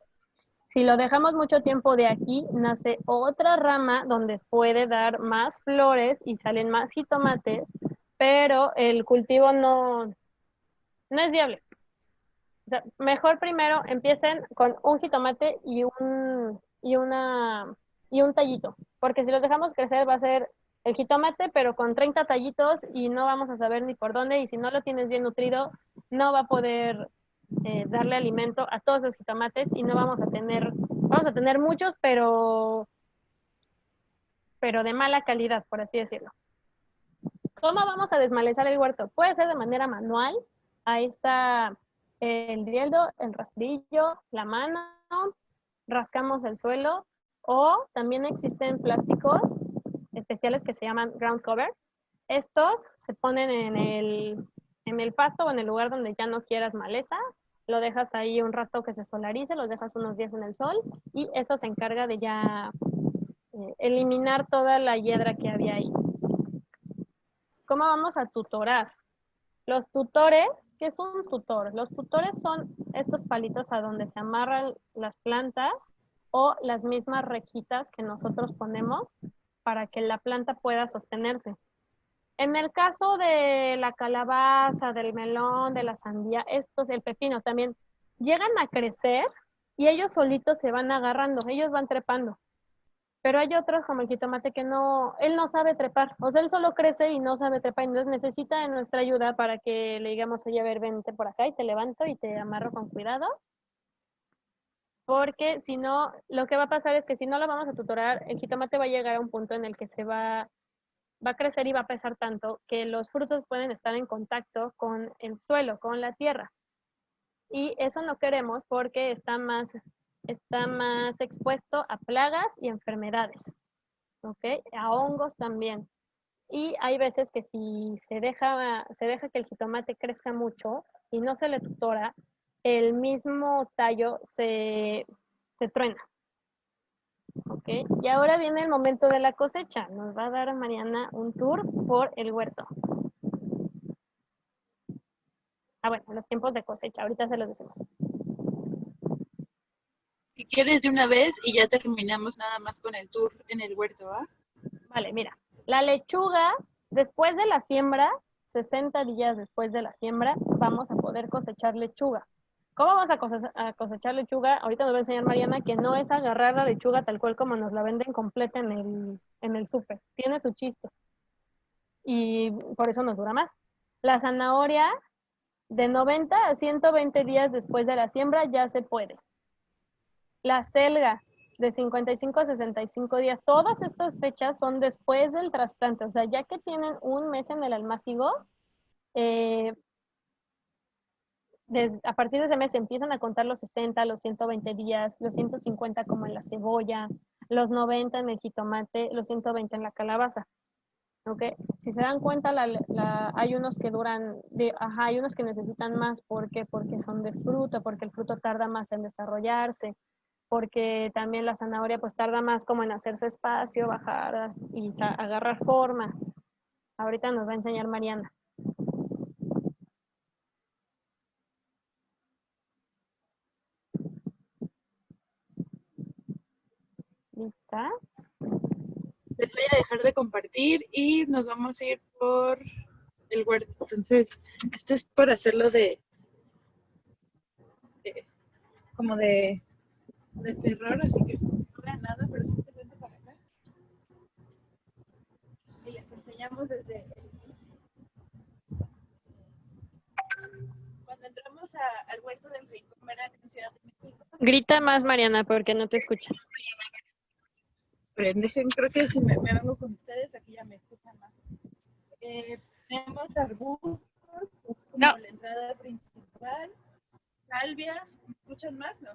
Si lo dejamos mucho tiempo de aquí, nace otra rama donde puede dar más flores y salen más jitomates, pero el cultivo no es viable. O sea, mejor primero empiecen con un jitomate y un tallito, porque si los dejamos crecer va a ser el jitomate, pero con 30 tallitos y no vamos a saber ni por dónde, y si no lo tienes bien nutrido, no va a poder darle alimento a todos los jitomates y no vamos a tener muchos, pero de mala calidad, por así decirlo. ¿Cómo vamos a desmalezar el huerto? Puede ser de manera manual. Ahí está el rieldo, el rastrillo, la mano, rascamos el suelo, o también existen plásticos especiales que se llaman ground cover. Estos se ponen en el pasto o en el lugar donde ya no quieras maleza, lo dejas ahí un rato que se solarice, los dejas unos días en el sol y eso se encarga de ya eliminar toda la hiedra que había ahí. ¿Cómo vamos a tutorar? Los tutores, ¿qué es un tutor? Los tutores son estos palitos a donde se amarran las plantas o las mismas rejitas que nosotros ponemos para que la planta pueda sostenerse. En el caso de la calabaza, del melón, de la sandía, del pepino también, llegan a crecer y ellos solitos se van agarrando, ellos van trepando. Pero hay otros como el jitomate que él no sabe trepar, o sea, él solo crece y no sabe trepar, entonces necesita de nuestra ayuda para que le digamos, oye, a ver, vente por acá y te levanto y te amarro con cuidado, porque si no, lo que va a pasar es que si no lo vamos a tutorar, el jitomate va a llegar a un punto en el que se va a crecer y va a pesar tanto que los frutos pueden estar en contacto con el suelo, con la tierra, y eso no queremos porque está más expuesto a plagas y enfermedades, ¿ok? A hongos también. Y hay veces que si se deja que el jitomate crezca mucho y no se le tutora, el mismo tallo se truena, ¿ok? Y ahora viene el momento de la cosecha. Nos va a dar Mariana un tour por el huerto. Bueno, los tiempos de cosecha, ahorita se los decimos. Si quieres de una vez y ya terminamos nada más con el tour en el huerto, ¿va? Vale, mira, la lechuga, después de la siembra, 60 días después de la siembra, vamos a poder cosechar lechuga. ¿Cómo vamos a cosechar lechuga? Ahorita nos va a enseñar Mariana que no es agarrar la lechuga tal cual como nos la venden completa en el súper. Tiene su chiste. Y por eso nos dura más. La zanahoria, de 90 a 120 días después de la siembra ya se puede. La selga, de 55 a 65 días. Todas estas fechas son después del trasplante, o sea, ya que tienen un mes en el almácigo, a partir de ese mes empiezan a contar los 60, los 120 días, los 150 como en la cebolla, los 90 en el jitomate, los 120 en la calabaza. ¿Okay? Si se dan cuenta, hay unos que duran, hay unos que necesitan más. ¿Por qué? Porque son de fruto, porque el fruto tarda más en desarrollarse, porque también la zanahoria pues tarda más como en hacerse espacio, bajar y agarrar forma. Ahorita nos va a enseñar Mariana. ¿Lista? Les voy a dejar de compartir y nos vamos a ir por el huerto. Entonces, esto es para hacerlo como de terror, así que no vean nada, pero sí te vente para acá. Y les enseñamos desde cuando entramos al huerto del Rincón, ¿verdad? En Ciudad de México. Grita más, Mariana, porque no te escuchas. Esperen, creo que si me vengo con ustedes, aquí ya me escuchan más. Tenemos arbustos, es como la entrada principal. Salvia, ¿me escuchan más? No.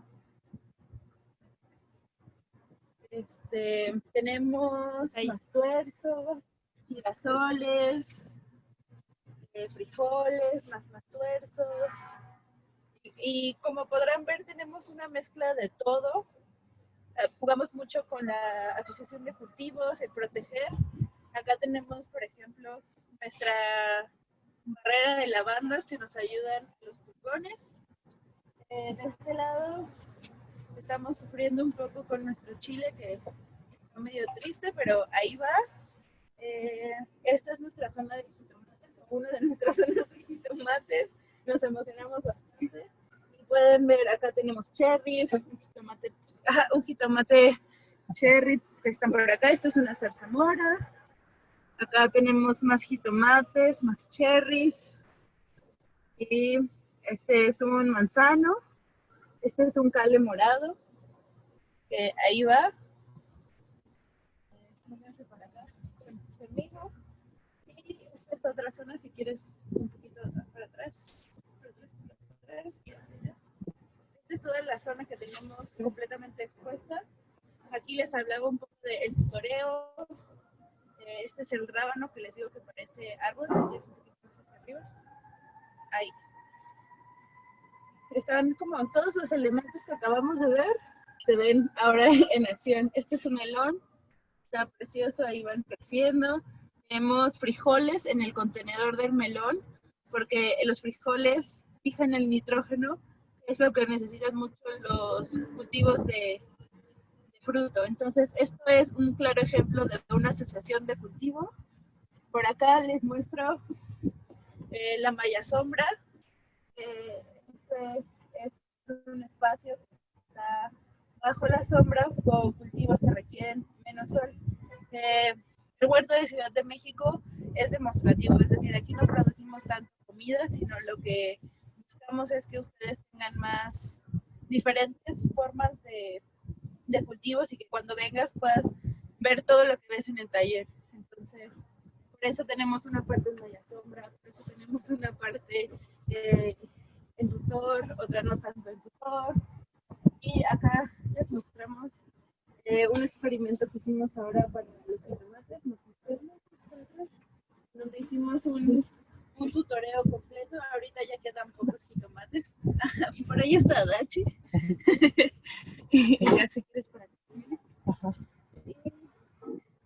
Tenemos más tuerzos, girasoles, frijoles, más tuerzos. Y como podrán ver, tenemos una mezcla de todo. Jugamos mucho con la asociación de cultivos, el proteger. Acá tenemos, por ejemplo, nuestra barrera de lavandas que nos ayudan los pulgones. De este lado estamos sufriendo un poco con nuestro chile, que está medio triste, pero ahí va. Esta es nuestra zona de jitomates, o una de nuestras zonas de jitomates. Nos emocionamos bastante. Y pueden ver, acá tenemos cherries, un jitomate cherry que están por acá. Esto es una zarzamora. Acá tenemos más jitomates, más cherries. Y este es un manzano. Este es un cale morado. Que ahí va. Pónganse por acá conmigo. Y esta es otra zona, si quieres, un poquito para atrás. Y hacia allá. Esta es toda la zona que tenemos completamente expuesta. Aquí les hablaba un poco del tutoreo. Este es el rábano que les digo que parece árbol. Si quieres un poquito más hacia arriba. Ahí. Están como todos los elementos que acabamos de ver, se ven ahora en acción. Este es un melón, está precioso, ahí van creciendo. Tenemos frijoles en el contenedor del melón, porque los frijoles fijan el nitrógeno, es lo que necesitan mucho los cultivos de fruto. Entonces, esto es un claro ejemplo de una asociación de cultivo. Por acá les muestro la malla sombra. Este es un espacio que está bajo la sombra con cultivos que requieren menos sol. El huerto de Ciudad de México es demostrativo, es decir, aquí no producimos tanta comida, sino lo que buscamos es que ustedes tengan más diferentes formas de cultivos y que cuando vengas puedas ver todo lo que ves en el taller. Entonces, por eso tenemos una parte en malla sombra, por eso tenemos una parte en tutor, otra no tanto en tutor. Y acá les mostramos un experimento que hicimos ahora para los jitomates, donde hicimos un tutoreo completo. Ahorita ya quedan pocos jitomates. Por ahí está Dachi. Y ya si quieres para acá. Y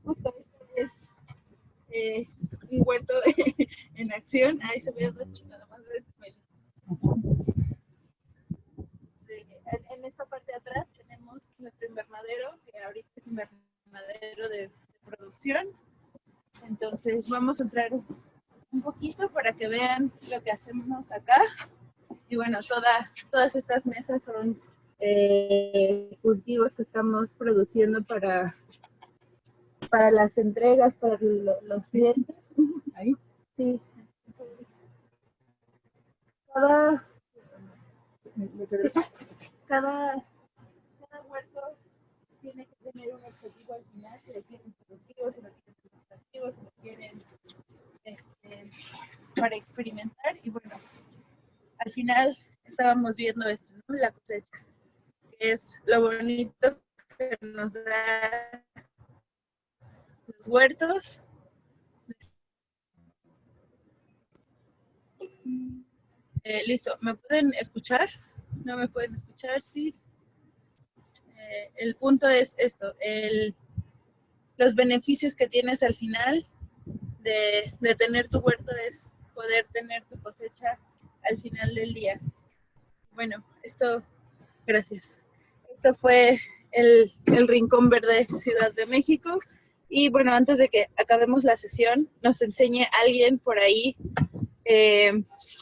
justo esto es un huerto en acción. Ahí se ve Dachi, nada más ver. En esta parte de atrás tenemos nuestro invernadero, que ahorita es invernadero de producción. Entonces vamos a entrar un poquito para que vean lo que hacemos acá. Y bueno, todas estas mesas son cultivos que estamos produciendo para las entregas, para los clientes. Ahí. Sí. Cada huerto tiene que tener un objetivo al final, si lo quieren productivo, si lo quieren demostrativo, si lo quieren para experimentar. Y bueno, al final estábamos viendo esto, ¿no? La cosecha, que es lo bonito que nos da los huertos. Listo, ¿me pueden escuchar? ¿No me pueden escuchar? Sí. El punto es esto, los beneficios que tienes al final de tener tu huerto es poder tener tu cosecha al final del día. Bueno, gracias. Esto fue el Rincón Verde Ciudad de México. Y bueno, antes de que acabemos la sesión, nos enseñe alguien por ahí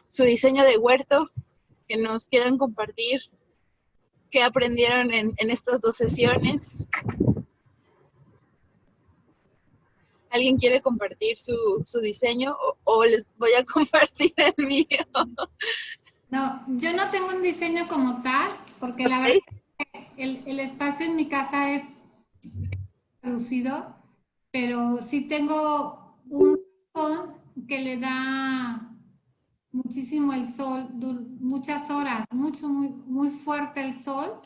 su diseño de huerto, que nos quieran compartir qué aprendieron en estas 2 sesiones. ¿Alguien quiere compartir su diseño o les voy a compartir el mío? No, yo no tengo un diseño como tal, porque la verdad es que el espacio en mi casa es reducido, pero sí tengo un balcón que le da muchísimo el sol, muchas horas, muy fuerte el sol,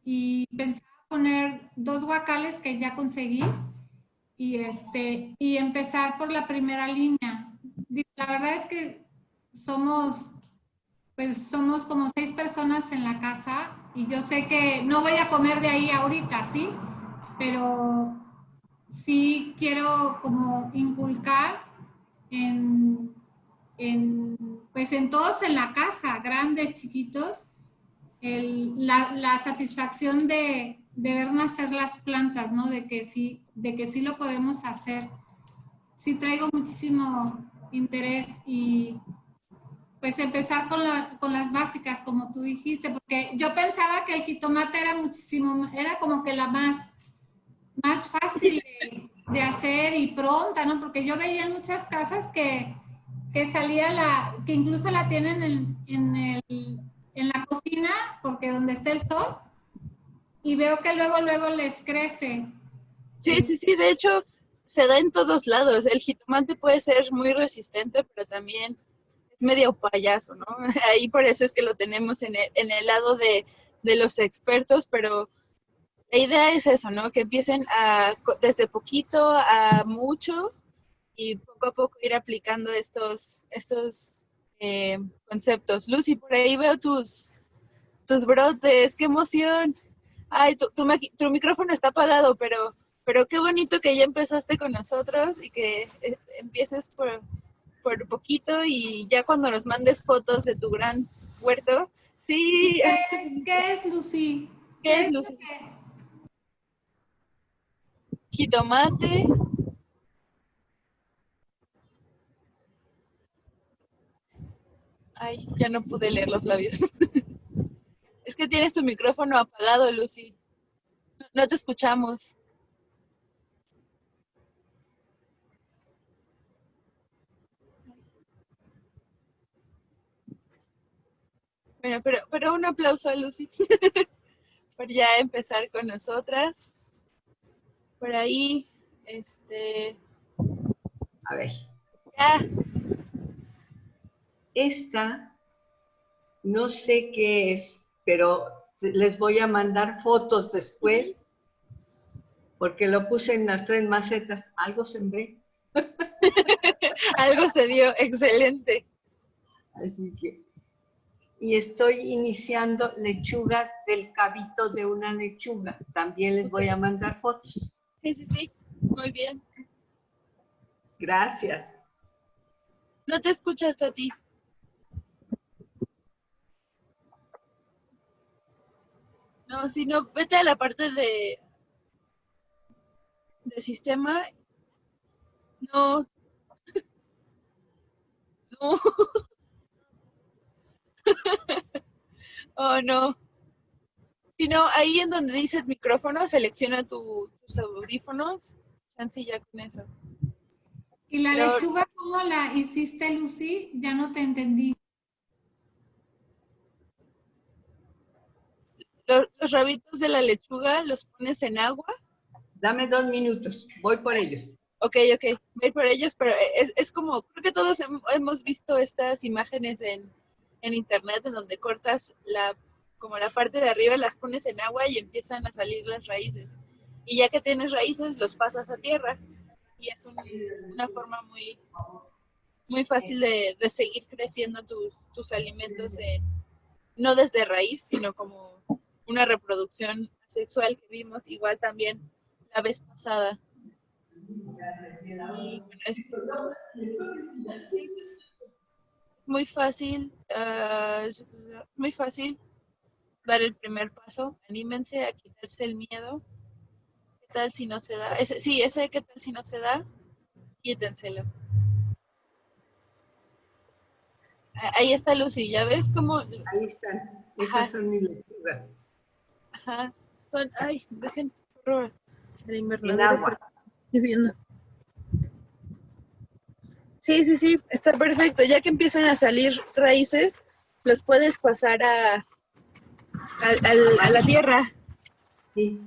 y pensaba poner 2 guacales que ya conseguí y empezar por la primera línea. La verdad es que somos como 6 personas en la casa y yo sé que no voy a comer de ahí ahorita, ¿sí? Pero sí quiero como inculcar pues en todos en la casa, grandes, chiquitos, la satisfacción de ver nacer las plantas, ¿no? De que sí lo podemos hacer. Sí traigo muchísimo interés y pues empezar con las básicas, como tú dijiste, porque yo pensaba que el jitomate era como que la más fácil de hacer y pronta, ¿no? Porque yo veía en muchas casas que salía que incluso la tienen en la cocina, porque donde está el sol, y veo que luego les crece. Sí, de hecho se da en todos lados. El jitomate puede ser muy resistente, pero también es medio payaso, ¿no? Ahí por eso es que lo tenemos en el lado de los expertos, pero la idea es eso, ¿no? Que empiecen desde poquito a mucho y poco a poco ir aplicando estos conceptos. Lucy, por ahí veo tus brotes, qué emoción. Ay, tu micrófono está apagado, pero qué bonito que ya empezaste con nosotros y que empieces por poquito y ya cuando nos mandes fotos de tu gran huerto. Sí. ¿Qué es, Lucy? ¿Qué es, Lucy? Jitomate. Ay, ya no pude leer los labios. Es que tienes tu micrófono apagado, Lucy. No te escuchamos. Bueno, pero un aplauso a Lucy por ya empezar con nosotras. Por ahí, A ver. Ya. Esta, no sé qué es, pero les voy a mandar fotos después, porque lo puse en las 3 macetas. Algo sembré. Algo se dio, excelente. Así que, y estoy iniciando lechugas del cabito de una lechuga. También les voy a mandar fotos. Sí, muy bien. Gracias. No te escuchas, Tati. No, si no, vete a la parte de sistema. No. No. Oh, no. Si no, ahí en donde dices micrófono, selecciona tus audífonos. Chance ya con eso. ¿Y la lechuga cómo la hiciste, Lucy? Ya no te entendí. los rabitos de la lechuga los pones en agua. Dame 2 minutos, voy por ellos. Ok, voy a ir por ellos, pero es como, creo que todos hemos visto estas imágenes en internet en donde cortas como la parte de arriba, las pones en agua y empiezan a salir las raíces. Y ya que tienes raíces, los pasas a tierra. Y es una forma muy, muy fácil de seguir creciendo tus alimentos, no desde raíz, sino como una reproducción sexual que vimos igual también la vez pasada. Y bueno, es muy fácil, muy fácil dar el primer paso. Anímense a quitarse el miedo. ¿Qué tal si no se da? Ese ¿qué tal si no se da? Quítenselo. Ahí está Lucy, ¿ya ves cómo? Ahí están. Ajá. Estas son mis lechugas. Ajá. Ay, dejen por el En invernadero. agua. Estoy viendo. Sí, está perfecto. Ya que empiezan a salir raíces, los puedes pasar a la tierra. Sí.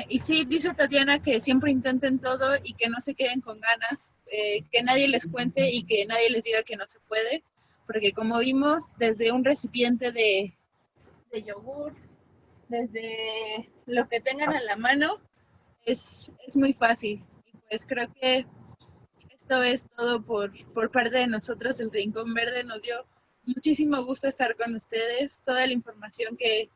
Y sí, dice Tatiana que siempre intenten todo y que no se queden con ganas, que nadie les cuente y que nadie les diga que no se puede, porque como vimos, desde un recipiente de yogur, desde lo que tengan a la mano, es muy fácil. Y pues creo que esto es todo por parte de nosotros. El Rincón Verde nos dio muchísimo gusto estar con ustedes. Toda la información que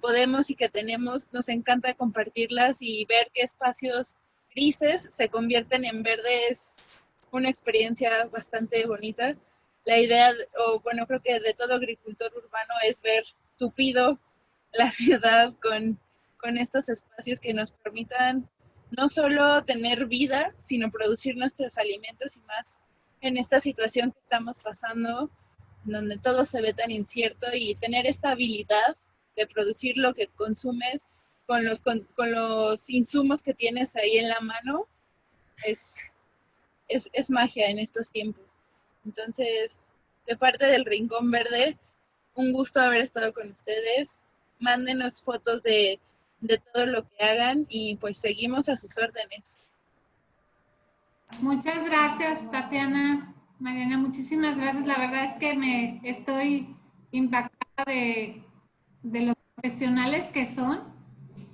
podemos y que tenemos, nos encanta compartirlas y ver qué espacios grises se convierten en verdes. Una experiencia bastante bonita. La idea, creo que de todo agricultor urbano es ver tupido la ciudad con estos espacios que nos permitan no solo tener vida, sino producir nuestros alimentos y más en esta situación que estamos pasando, donde todo se ve tan incierto, y tener esta habilidad de producir lo que consumes con los insumos que tienes ahí en la mano, es magia en estos tiempos. Entonces, de parte del Rincón Verde, un gusto haber estado con ustedes. Mándenos fotos de todo lo que hagan y pues seguimos a sus órdenes. Muchas gracias, Tatiana. Mariana, muchísimas gracias. La verdad es que me estoy impactada de los profesionales que son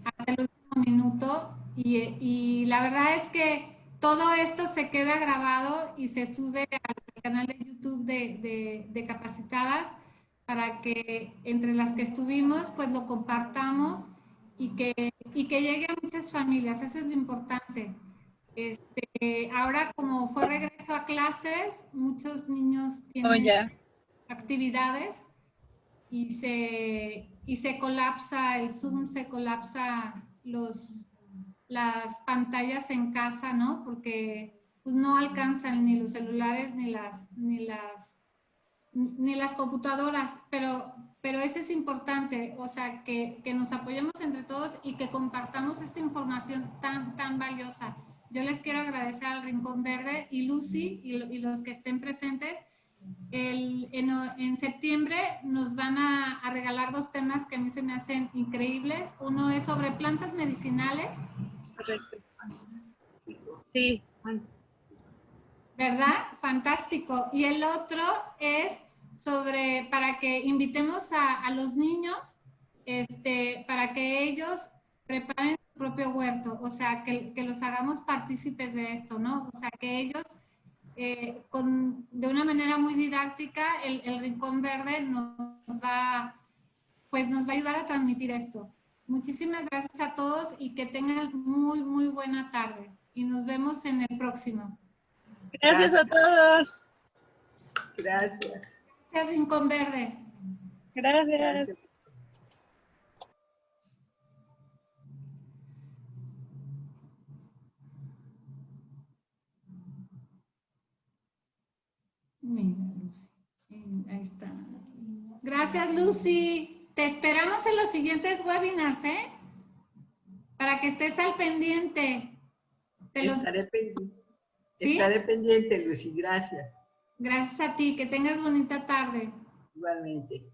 hasta el último minuto, y la verdad es que todo esto se queda grabado y se sube al canal de YouTube de Capacitadas, para que entre las que estuvimos pues lo compartamos y que llegue a muchas familias. Eso es lo importante. Ahora, como fue regreso a clases, muchos niños tienen actividades y se colapsa el Zoom, se colapsa las pantallas en casa, ¿no? Porque pues no alcanzan ni los celulares ni las computadoras, pero eso es importante, o sea, que nos apoyemos entre todos y que compartamos esta información tan valiosa. Yo les quiero agradecer al Rincón Verde y Lucy y los que estén presentes. En septiembre nos van a regalar 2 temas que a mí se me hacen increíbles. Uno es sobre plantas medicinales. Correcto. Sí. ¿Verdad? Fantástico. Y el otro es para que invitemos a los niños, para que ellos preparen su propio huerto, o sea, que los hagamos partícipes de esto, ¿no? O sea, que ellos, de una manera muy didáctica, el Rincón Verde nos va a ayudar a transmitir esto. Muchísimas gracias a todos y que tengan muy buena tarde. Y nos vemos en el próximo. Gracias a todos. Gracias. Gracias, Rincón Verde. Gracias. Mira, Lucy. Ahí está. Gracias, Lucy. Te esperamos en los siguientes webinars, ¿eh? Para que estés al pendiente. Estaré pendiente. ¿Sí? Estaré pendiente, Lucy. Gracias. Gracias a ti. Que tengas bonita tarde. Igualmente.